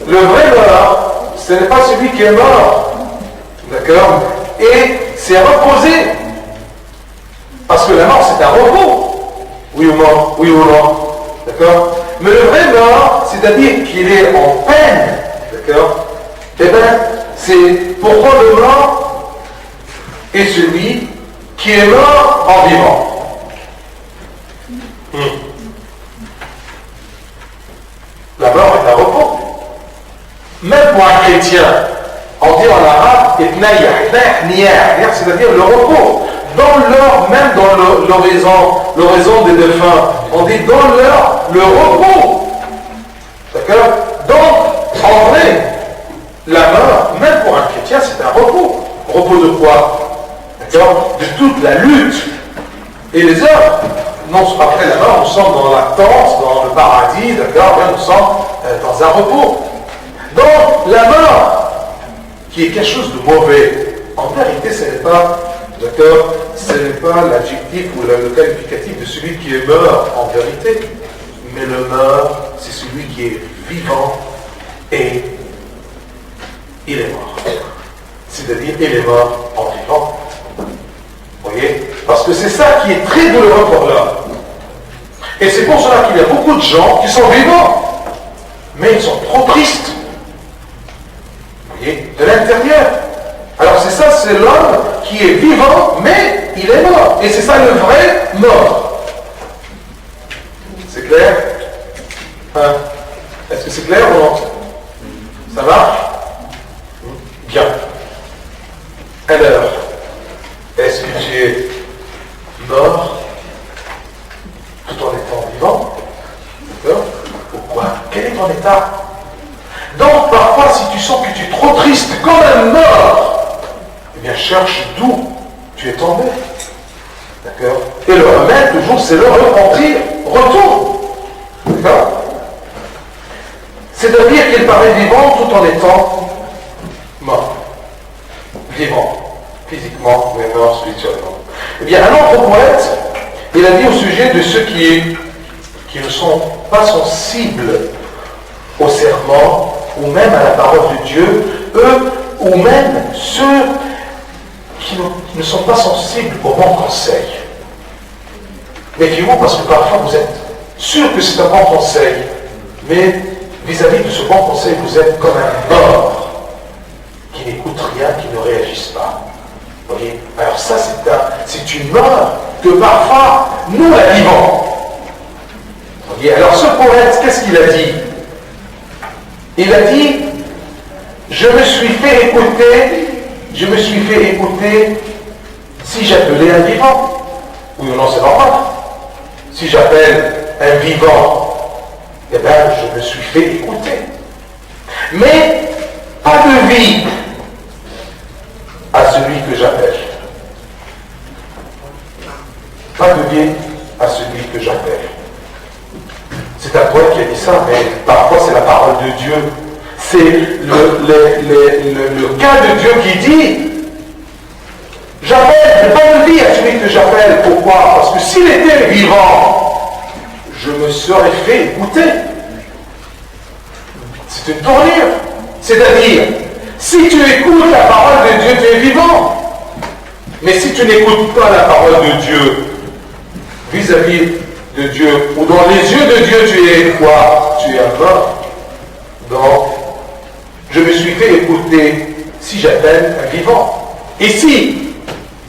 Le vrai mort, ce n'est pas celui qui est mort. D'accord? Et s'est reposé. Parce que la mort, c'est un repos. Oui ou non? Oui ou non? D'accord? Mais le vrai mort, c'est-à-dire qu'il est en peine. D'accord? Eh bien, c'est pourquoi le mort est celui qui est mort en vivant. La mort est un repos. Même pour un chrétien, on dit en arabe, c'est-à-dire le repos. Même dans l'horizon des défunts, on dit dans le repos. D'accord? Donc, en vrai, la mort, même pour un chrétien, c'est un repos. Repos de quoi? D'accord? De toute la lutte et les heures. Non, après la mort, nous sommes dans l'attente, dans le paradis, d'accord? Nous sommes dans un repos. Donc, la mort, qui est quelque chose de mauvais, en vérité, ce n'est pas, d'accord? Ce n'est pas l'adjectif ou le qualificatif de celui qui est mort en vérité, mais le mort, c'est celui qui est vivant et il est mort. C'est-à-dire, il est mort en vivant. Vous voyez? Parce que c'est ça qui est très douloureux pour l'homme. Et c'est pour cela qu'il y a beaucoup de gens qui sont vivants, mais ils sont trop tristes. Vous voyez? De l'intérieur. Alors c'est ça, c'est l'homme qui est vivant, mais il est mort. Et c'est ça le vrai mort. C'est clair? Hein? Est-ce que c'est clair ou non? Ça marche? Bien. Alors, est-ce que tu es mort ton état. Donc parfois, si tu sens que tu es trop triste, comme un mort, eh bien cherche d'où tu es tombé. D'accord? Et le remède, toujours, c'est le repentir. Retourne. D'accord? C'est-à-dire qu'il paraît vivant tout en étant mort. Vivant, physiquement, mais mort spirituellement. Eh bien, un autre poète, il a dit au sujet de ceux qui ne sont pas sensibles au serment, ou même à la parole de Dieu, eux, ou même ceux qui ne sont pas sensibles au bon conseil. Méfiez-vous parce que parfois vous êtes sûr que c'est un bon conseil, mais vis-à-vis de ce bon conseil, vous êtes comme un mort qui n'écoute rien, qui ne réagisse pas. Vous voyez? Alors ça, c'est une mort que parfois nous la vivons. Vous voyez? Alors ce poète, qu'est-ce qu'il a dit? Il a dit, je me suis fait écouter si j'appelais un vivant. Oui ou non, c'est normal. Si j'appelle un vivant, eh bien, je me suis fait écouter. Mais pas de vie à celui que j'appelle. Pas de vie à celui que j'appelle. C'est un poète qui a dit ça, mais parfois c'est la parole de Dieu. C'est le cas de Dieu qui dit, j'appelle pas de vie à celui que j'appelle. Pourquoi? Parce que s'il était vivant, je me serais fait écouter. C'est une tournure. C'est-à-dire, si tu écoutes la parole de Dieu, tu es vivant. Mais si tu n'écoutes pas la parole de Dieu vis-à-vis de Dieu, ou dans les yeux de Dieu, tu es quoi? Tu es un mort. Donc, je me suis fait écouter si j'appelle un vivant. Et si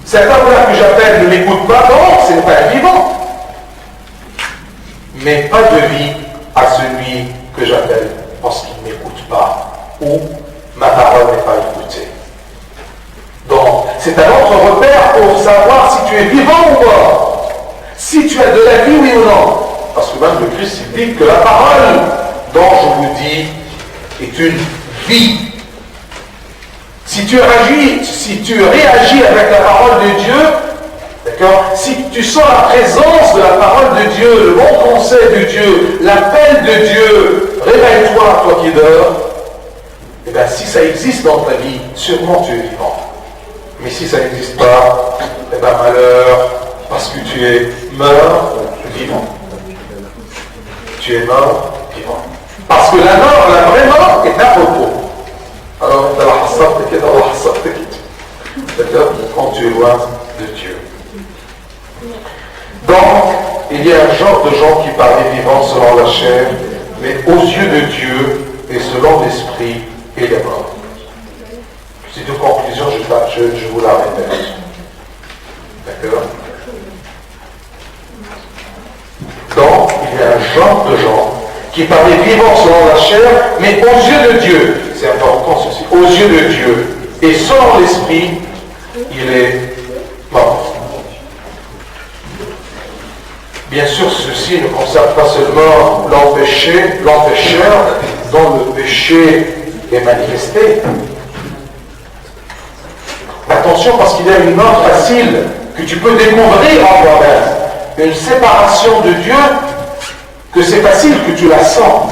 cet homme-là que j'appelle ne m'écoute pas, donc ce n'est pas un vivant. Mais pas de vie à celui que j'appelle parce qu'il ne m'écoute pas ou ma parole n'est pas écoutée. Donc, c'est un autre repère pour savoir si tu es vivant ou mort. Si tu as de la vie, oui ou non. Parce que même le Christ il dit que la parole dont je vous dis est une vie. Si tu réagis avec la parole de Dieu, d'accord, si tu sens la présence de la parole de Dieu, le bon conseil de Dieu, l'appel de Dieu, réveille-toi, toi qui dors, et bien si ça existe dans ta vie, sûrement tu es vivant. Mais si ça n'existe pas, eh bien malheur, parce que tu es mort vivant. Tu es mort vivant. Parce que la mort, la vraie mort, est un repos. Alors, d'accord, quand tu es loin de Dieu. Donc, il y a un genre de gens qui paraît vivants selon la chair, mais aux yeux de Dieu et selon l'esprit, il est mort. C'est une conclusion, je vous la répète. D'accord? Donc, il y a un genre de gens qui paraît vivants selon la chair, mais aux yeux de Dieu, c'est important ceci, aux yeux de Dieu, et selon l'esprit, il est mort. Bien sûr, ceci ne concerne pas seulement l'empêcheur dont le péché est manifesté. Attention, parce qu'il y a une mort facile que tu peux découvrir en toi-même. Une séparation de Dieu, que c'est facile que tu la sens.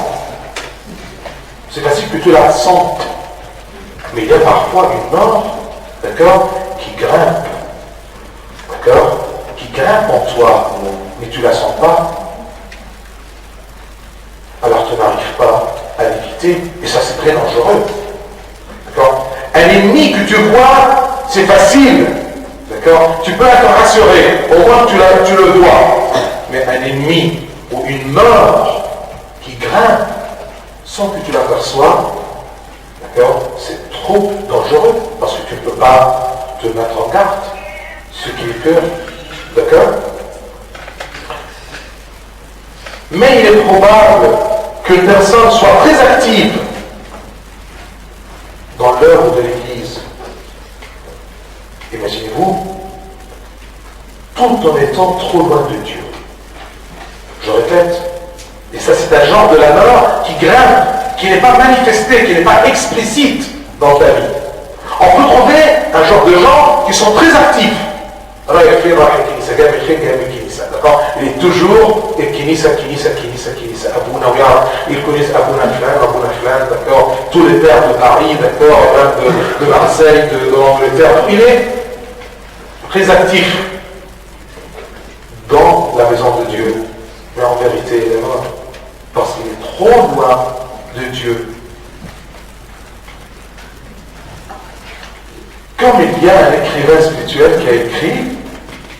C'est facile que tu la sentes. Mais il y a parfois une mort, d'accord, qui grimpe. D'accord, qui grimpe en toi, mais tu ne la sens pas. Alors tu n'arrives pas à l'éviter, et ça c'est très dangereux. D'accord? Un ennemi que tu vois, c'est facile. D'accord? Tu peux être rassuré, au moins tu le dois. Mais un ennemi ou une mort qui grimpe sans que tu l'aperçois, d'accord? C'est trop dangereux parce que tu ne peux pas te mettre en garde. Ce qui est peur. D'accord? Mais il est probable qu'une personne soit très active dans l'œuvre de l'Église. Imaginez-vous, tout en étant trop loin de Dieu. Je répète, et ça, c'est un genre de la mort qui grimpe, qui n'est pas manifesté, qui n'est pas explicite dans ta vie. On peut trouver un genre de gens qui sont très actifs. D'accord? Il est toujours Kinisa. Ils connaissent Abouna Flan, d'accord? Tous les pères de Paris, d'accord? De Marseille, de l'Angleterre. Il est très actif dans la maison de Dieu. Mais en vérité, il est mort. Parce qu'il est trop loin de Dieu. Comme il y a un écrivain spirituel qui a écrit,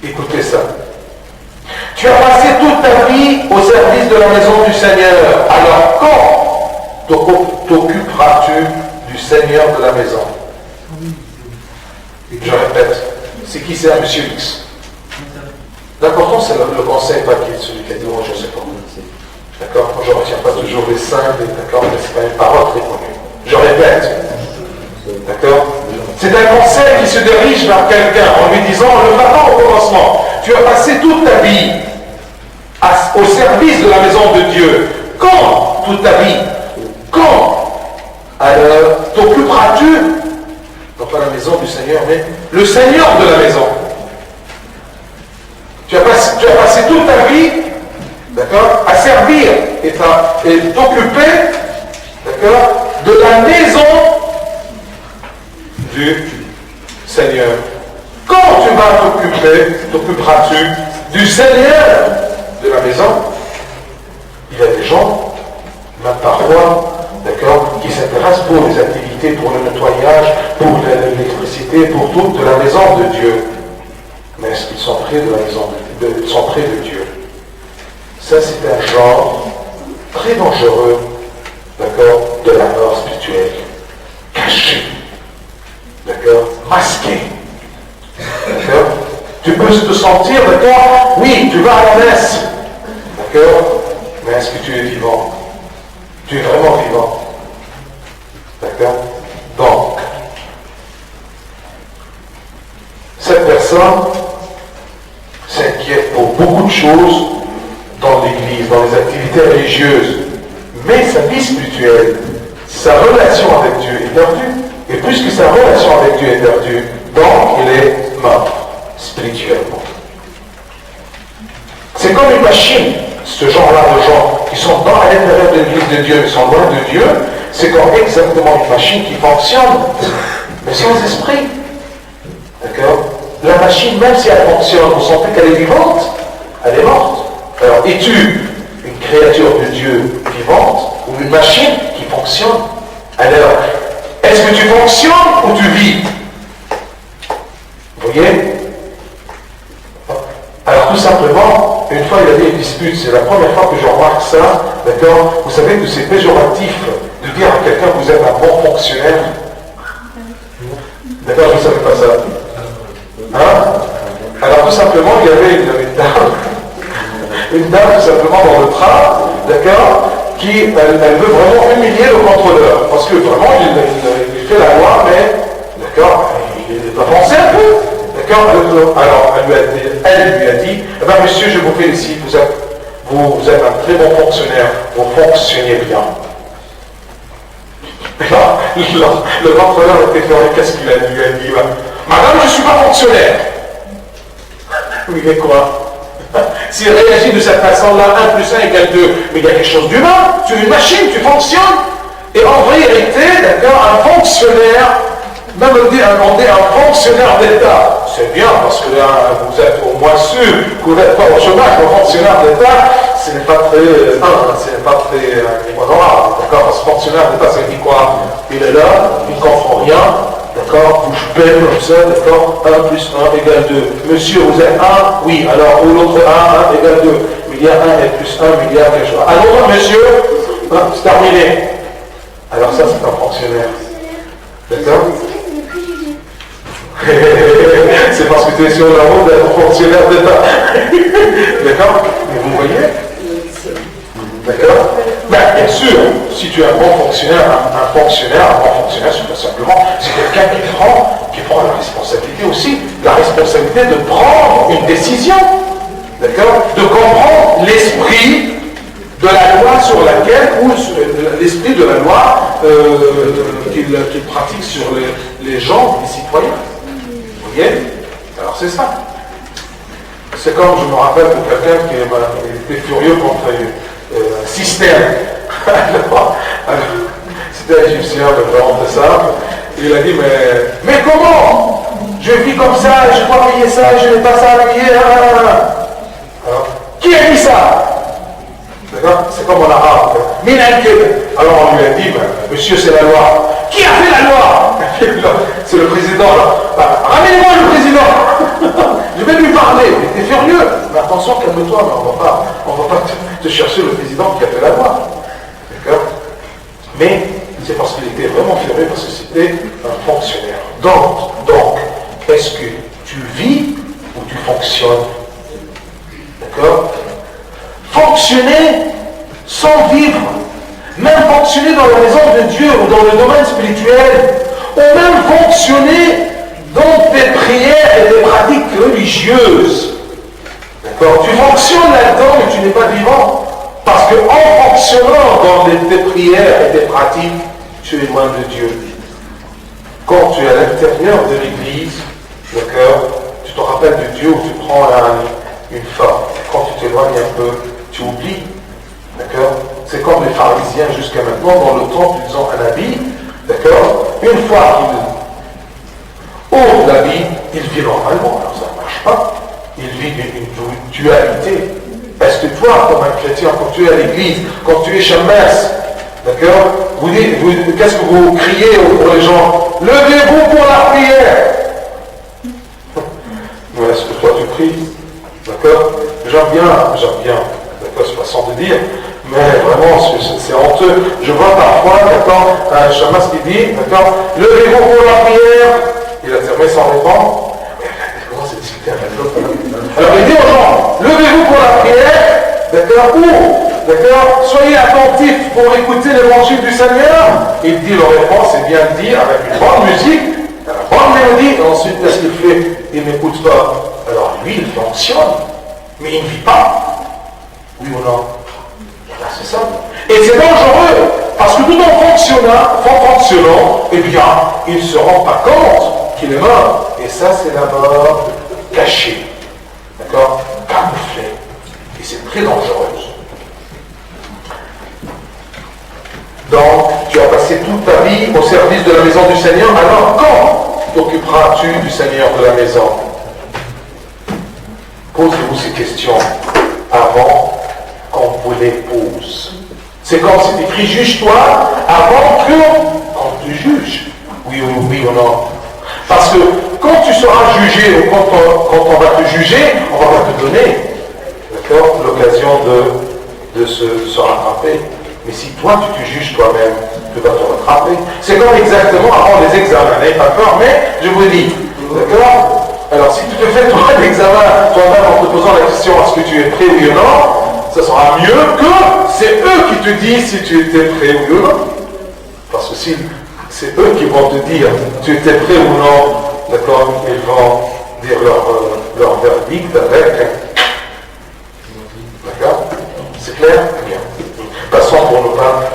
écoutez ça. Tu as passé toute ta vie au service de la maison du Seigneur. Alors quand t'occuperas-tu du Seigneur de la maison? Je répète, c'est qui c'est M. X? L'important c'est le conseil, pas qui est celui qui a dit moi je ne sais pas. D'accord? Moi je ne retiens pas toujours les saints, d'accord, mais c'est pas une parole très connue. Je répète. D'accord? C'est un conseil qui se dirige vers quelqu'un en lui disant, le papa au commencement, tu as passé toute ta vie au service de la maison de Dieu. Quand toute ta vie? Quand? Alors, t'occuperas-tu, non pas la maison du Seigneur, mais le Seigneur de la maison. Tu as passé toute ta vie, d'accord, à servir et t'occuper, d'accord, de la maison du Seigneur. Quand tu vas t'occuperas-tu du Seigneur de la maison? Il y a des gens, même parfois, d'accord, qui s'intéressent pour les activités, pour le nettoyage, pour l'électricité, pour tout de la maison de Dieu. Mais est-ce qu'ils sont près de la maison ils sont près de Dieu? Ça, c'est un genre très dangereux, d'accord, de la mort spirituelle, caché. D'accord? Masqué. D'accord? Tu peux te sentir, d'accord? Oui, tu vas à la messe. D'accord? Mais est-ce que tu es vivant? Tu es vraiment vivant. D'accord? Donc, cette personne s'inquiète pour beaucoup de choses dans l'église, dans les activités religieuses. Mais sa vie spirituelle, sa relation avec Dieu est perdue. Et puisque sa relation avec Dieu est perdue, donc il est mort spirituellement. C'est comme une machine, ce genre-là de gens qui sont dans l'intérieur de l'église de Dieu, mais sont loin de Dieu, c'est comme exactement une machine qui fonctionne, mais sans esprit. D'accord? La machine, même si elle fonctionne, vous sentez qu'elle est vivante, elle est morte. Alors, es-tu une créature de Dieu vivante ou une machine qui fonctionne? Alors, est-ce que tu fonctionnes ou tu vis? Vous voyez? Alors tout simplement, une fois il y avait une dispute, c'est la première fois que je remarque ça, d'accord? Vous savez que c'est péjoratif de dire à quelqu'un que vous êtes un bon fonctionnaire. D'accord, je ne savais pas ça. Hein? Alors tout simplement, il y avait une dame tout simplement dans le train, d'accord? Qui, elle veut vraiment humilier le contrôleur, parce que vraiment, il fait la loi, mais, d'accord, il doit penser un peu, d'accord. Alors, elle lui a dit, eh bien, monsieur, je vous félicite, vous êtes un très bon fonctionnaire, vous fonctionnez bien. Là, le contrôleur était fermé, qu'est-ce qu'il a dit? Il a dit, madame, je ne suis pas fonctionnaire. Oui, mais quoi? S'il réagit de cette façon-là, 1 plus 1 égale 2, mais il y a quelque chose d'humain, tu es une machine, tu fonctionnes. Et en vérité, d'accord, un fonctionnaire, même on dit un fonctionnaire d'État, c'est bien parce que là, vous êtes au moins sûr que vous n'êtes pas au chômage, un fonctionnaire d'État, ce n'est pas très honorable, d'accord, parce que fonctionnaire d'État, c'est dit quoi? Il est là, il ne comprend rien. D'accord, bouche belle comme ça, d'accord, 1 plus 1 égale 2. Monsieur, vous êtes 1, oui, alors, ou l'autre 1 égale 2. Mais il y a 1 et plus 1, mais il y a quelque chose. Alors, monsieur, c'est terminé. Alors ça, c'est un fonctionnaire. D'accord? C'est parce que tu es sur la route d'être fonctionnaire d'État. D'accord? Mais vous voyez? D'accord? Ben, bien sûr, si tu es un bon fonctionnaire, un bon fonctionnaire, c'est tout simplement, c'est quelqu'un qui prend la responsabilité aussi, la responsabilité de prendre une décision, d'accord, de comprendre l'esprit de la loi sur laquelle, ou sur l'esprit de la loi qu'il pratique sur les gens, les citoyens. Vous voyez? Alors c'est ça. C'est comme, je me rappelle pour quelqu'un qui était furieux contre un système. Alors, c'était un Égyptien, vraiment de ça. Il a dit, mais comment? Je vis comme ça, je dois payer ça, je n'ai pas ça à payer. Alors, qui a dit ça? D'accord? C'est comme en arabe. Alors on lui a dit, monsieur, c'est la loi. Qui a fait la loi? C'est le président. Ramenez-moi le président. Je vais lui parler. Il était furieux. Mais attention, calme-toi, on ne va pas te chercher le président qui a fait la loi. D'accord? Mais c'est parce qu'il était vraiment furieux, parce que c'était un fonctionnaire. Donc, est-ce que tu vis ou tu fonctionnes? D'accord? Fonctionner sans vivre, même fonctionner dans la maison de Dieu ou dans le domaine spirituel, ou même fonctionner dans des prières et des pratiques religieuses. D'accord? Tu fonctionnes là-dedans mais tu n'es pas vivant. Parce qu'en fonctionnant dans tes prières et tes pratiques, tu es loin de Dieu. Quand tu es à l'intérieur de l'église, d'accord, tu te rappelles de Dieu ou tu prends une forme. Quand tu t'éloignes un peu, tu oublies. D'accord? C'est comme les pharisiens jusqu'à maintenant, dans le temple, ils ont un habit. D'accord? Une fois qu'ils ouvrent l'habit, ils vivent normalement. Alors ça ne marche pas. Ils vivent une dualité. Est-ce que toi, comme un chrétien, quand tu es à l'église, quand tu es chez messe, d'accord, qu'est-ce que vous criez pour les gens? Levez-vous pour la prière. Mais est-ce que toi tu pries? D'accord? J'aime bien, d'accord, c'est façon de dire, mais vraiment, c'est honteux. Je vois parfois, d'accord, un chamas qui dit, d'accord, levez-vous pour la prière. Il a fermé sans répondre. Comment c'est discuté avec l'autre? Alors il dit aux gens, levez-vous pour la prière, d'accord, ou, d'accord, soyez attentifs pour écouter l'évangile du Seigneur. Il dit leur réponse, c'est bien de dire, avec une bonne musique, une bonne mélodie, et ensuite, qu'est-ce qu'il fait? Il n'écoute pas. Alors lui, il fonctionne, mais il ne vit pas. Oui ou non? Là, c'est ça. Et c'est dangereux, parce que tout en fonctionnant, eh bien, il ne se rend pas compte qu'il est mort. Et ça, c'est la mort cachée. D'accord? Camouflée. Et c'est très dangereuse. Donc, tu as passé toute ta vie au service de la maison du Seigneur. Alors, quand t'occuperas-tu du Seigneur de la maison? Posez-vous ces questions avant qu'on vous les pose. C'est comme c'est écrit, juge-toi avant qu'on te juge. Oui ou non? Parce que quand tu seras jugé ou quand on va te juger, on va te donner, d'accord, l'occasion de se rattraper. Mais si toi tu te juges toi-même, tu vas te rattraper. C'est comme exactement avant les examens. N'ayez pas peur, mais je vous dis, d'accord? Alors si tu te fais toi l'examen toi-même en te posant la question est-ce que tu es prêt oui ou non, ça sera mieux que c'est eux qui te disent si tu étais prêt oui ou non. Parce que si c'est eux qui vont te dire tu étais prêt ou non, d'accord, ils vont dire leur verdict avec. D'accord? C'est clair? Bien. Passons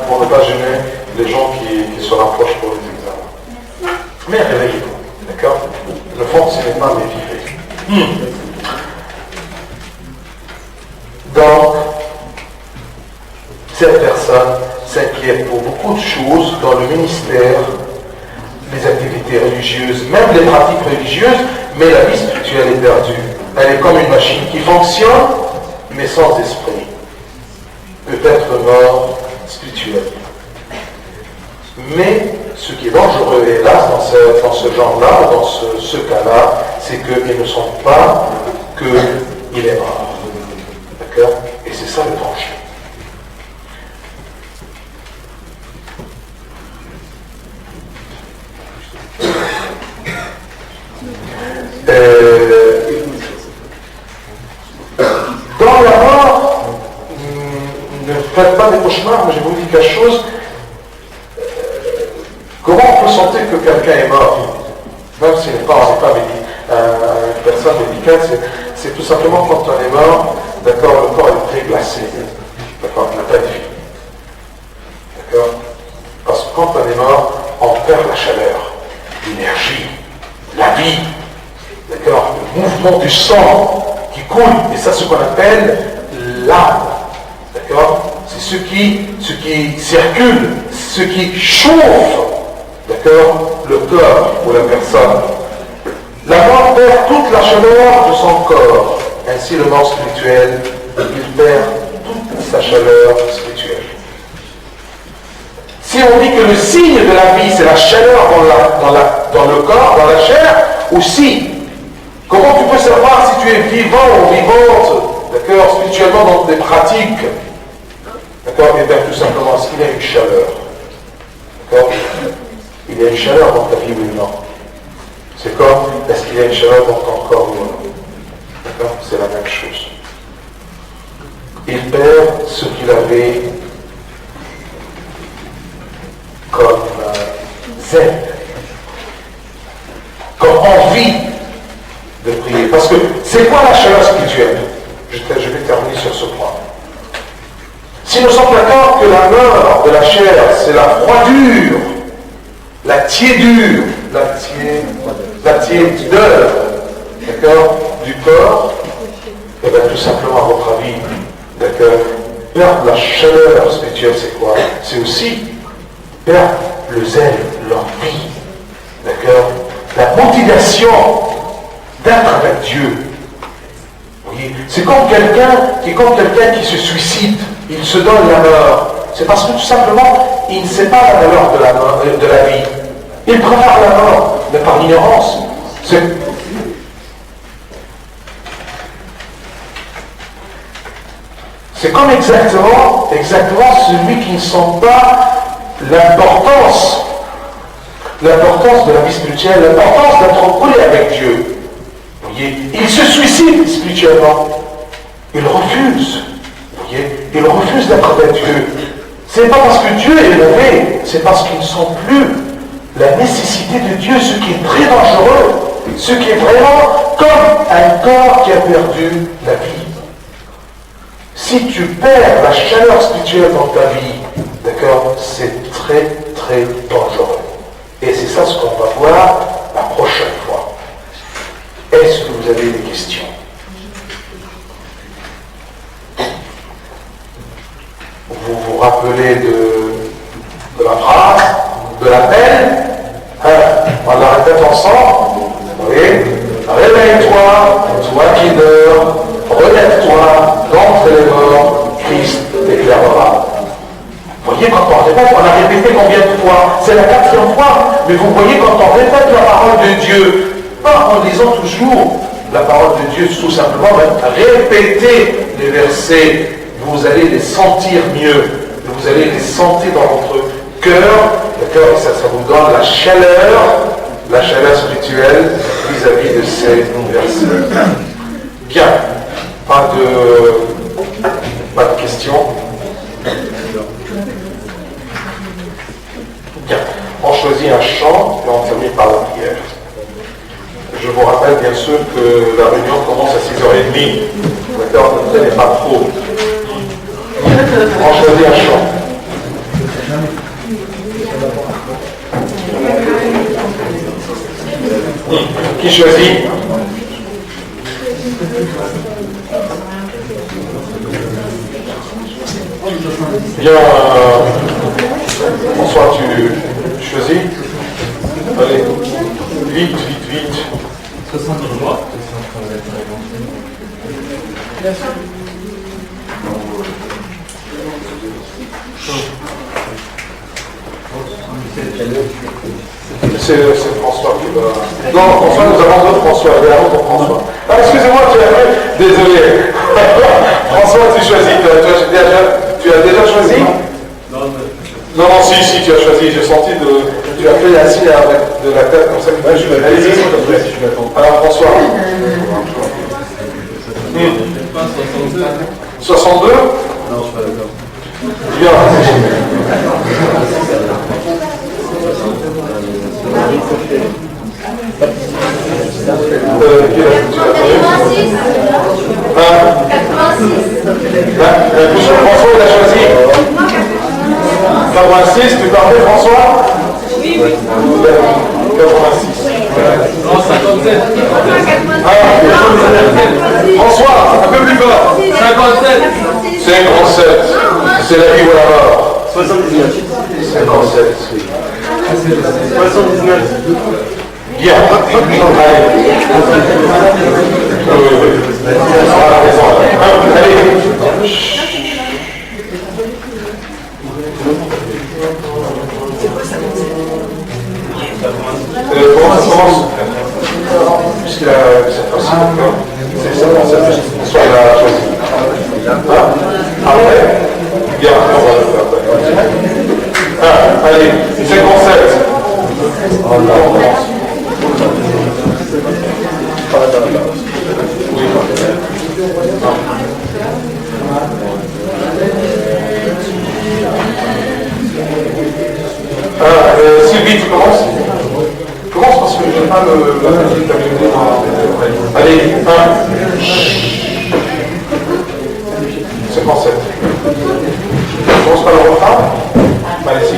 pour ne pas gêner les gens qui se rapprochent pour les examens. Mais réveillez-vous, d'accord? Le fond, ce n'est pas méfier. Donc, cette personne s'inquiète pour beaucoup de choses dans le ministère, les activités religieuses, même les pratiques religieuses, mais la vie spirituelle est perdue. Elle est comme une machine qui fonctionne, mais sans esprit. Peut-être mort spirituel. Mais ce qui est dangereux, hélas, dans ce genre-là, dans ce cas-là, c'est qu'ils ne sentent pas qu'il est mort. D'accord? Et c'est ça le danger. Dans la mort, ne faites pas des cauchemars, mais je vous dis quelque chose. Comment on peut sentir que quelqu'un est mort? Même si on n'est pas une personne médicale, c'est tout simplement quand on est mort, d'accord, le corps est très glacé. D'accord, la tête effectivement du sang qui coule, et ça, ce qu'on appelle l'âme. D'accord? C'est ce qui circule, ce qui chauffe, d'accord, le corps ou la personne. La mort perd toute la chaleur de son corps. Ainsi, le mort spirituel, il perd toute sa chaleur spirituelle. Si on dit que le signe de la vie, c'est la chaleur dans le corps, dans la chair, aussi, comment tu peux savoir si tu es vivant ou vivante, d'accord, spirituellement dans des pratiques? D'accord? Eh bien, tout simplement, est-ce qu'il y a une chaleur? D'accord? Il y a une chaleur dans ta vie, oui ou non? C'est comme, est-ce qu'il y a une chaleur dans ton corps, oui ou non? D'accord? C'est la même chose. Il perd ce qu'il avait comme zèle, comme envie de prier. Parce que c'est quoi la chaleur spirituelle? Je vais terminer sur ce point. Si nous sommes d'accord que la mort de la chair, c'est la froidure, la tiédure, la tiédeur, d'accord, du corps, et bien tout simplement, à votre avis, d'accord, perdre la chaleur spirituelle, c'est quoi? C'est aussi perdre le zèle, l'envie, d'accord, la motivation d'être avec Dieu. Vous voyez, c'est comme quelqu'un qui se suicide, il se donne la mort. C'est parce que tout simplement, il ne sait pas la valeur de la vie. Il préfère la mort, mais par ignorance. C'est comme exactement celui qui ne sent pas l'importance de la vie spirituelle, l'importance d'être collé avec Dieu. Vous voyez, il se suicide spirituellement. Il refuse. Vous voyez, il refuse d'être avec Dieu. C'est pas parce que Dieu est mauvais, c'est parce qu'ils ne sont plus la nécessité de Dieu, ce qui est très dangereux, ce qui est vraiment comme un corps qui a perdu la vie. Si tu perds la chaleur spirituelle dans ta vie, d'accord, c'est très très dangereux. Et c'est ça ce qu'on va voir la prochaine fois. Est-ce que vous avez des questions? Vous vous rappelez de la phrase, de l'appel? On la répète ensemble. Oui. Réveille-toi, toi qui dors, relève-toi, d'entre les morts, Christ déclarera. Vous voyez, quand on répète, on a répété combien de fois? C'est la 4e fois. Mais vous voyez, quand on répète la parole de Dieu, pas en disant toujours la parole de Dieu, tout simplement, mais répétez les versets, vous allez les sentir mieux. Vous allez les sentir dans votre cœur, d'accord, et ça vous donne la chaleur spirituelle vis-à-vis de ces versets. Bien, pas de questions. Bien, on choisit un chant et on termine par la prière. Je vous rappelle bien sûr que la réunion commence à 6h30. D'accord, ne traînez pas trop. On choisit un chant. Qui choisit? Bien, François, tu choisis? Allez, vite. 63. C'est François qui va... Non, François, nous avons d'autres François. Il y a un autre François. Ah, excusez-moi, désolé. François, tu choisis. Tu as déjà choisi? Non, si, tu as choisi. J'ai senti tu as fait assis avec de la tête comme ça. Allez-y. Alors, François. 62? Non, je suis pas d'accord. Bien. François, il a choisi 86, tu parlais François? Oui. 86. Non, 57. François, un peu plus fort. 57. 57. C'est la vie ou la mort. 79. 57. 79. Bien. Allez. Allez. Comment ça commence? Puisqu'il a cette fois-ci, d'accord? C'est 57. Soit il a choisi. Après? Bien, on va le faire. Allez, 57. On commence. Sylvie, tu commences? Commence parce que je n'ai pas la petite communauté. Allez, 57. Je commence par le refrain. Allez-y,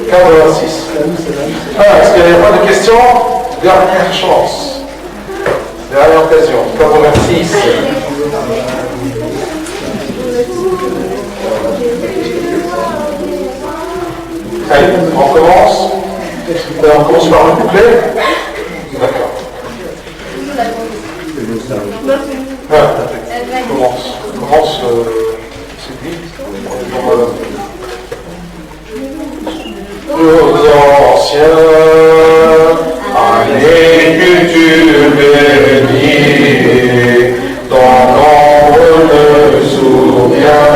86. Est-ce qu'il n'y a pas de questions? Dernière chance. Dernière occasion, 86. Allez, on commence. On commence par le couplet. D'accord. Commence. C'est vite. Aux anciens, années que tu bénis, ton nom me souvient,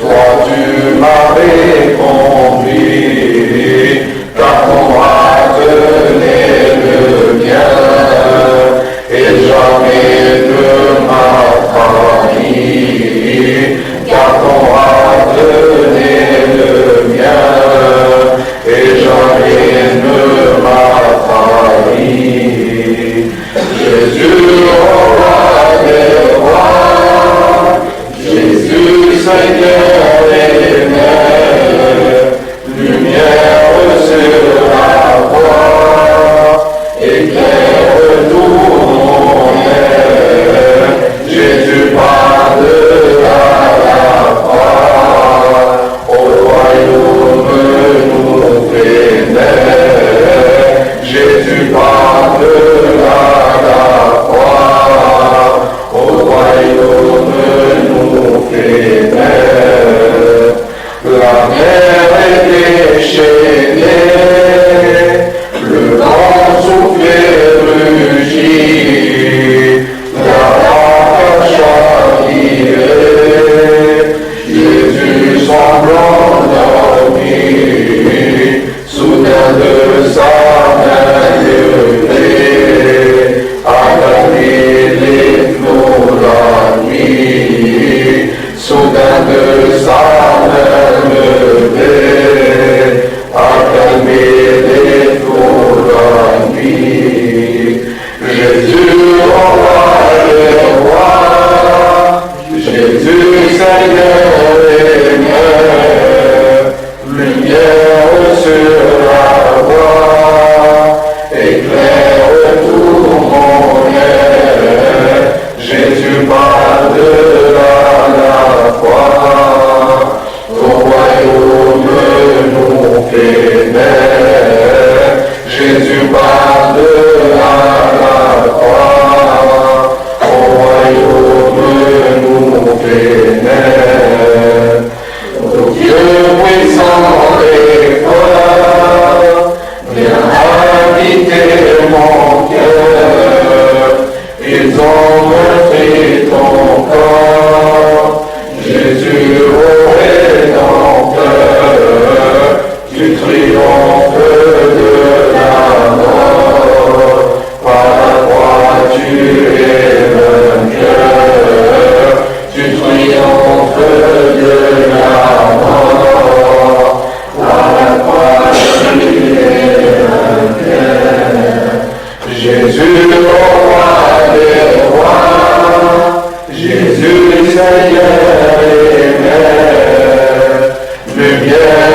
toi tu m'as répondu, car ton bras tenait le mien, et jamais ne m'a trahi, car ton bras tenait le mien, et jamais ne m'a trahi. Jésus, roi des rois, Jésus, Seigneur éternel, lumière sur la voie, éclaire tout mon être. Jésus parle à la croix, au royaume nous fait naître. Jésus parle à la croix, au royaume nous fait naître. La mer est déchaînée, le vent souffle rugit, la vache chavirée, Jésus semble endormi, soudain de sa main levée, a calmé les flots la nuit, soudain de sa main levée, a calmé les flots la nuit. Jésus, roi des rois, Jésus, Seigneur éternel, lumière sur la voie, éclaire tout mon être. Jésus parle à la croix, au royaume nous fait naître. Jésus parle à la croix, au royaume nous fait naître. Ô Dieu puissant et fort, viens habiter mon cœur. Ils ont meurtri ton corps, Jésus au Rédempteur. Tu triomphes de la mort, par la croix tu es vainqueur. Tu triomphes de la mort, par la croix tu es vainqueur. Jésus, roi des rois, Jésus, Seigneur éternel, lumière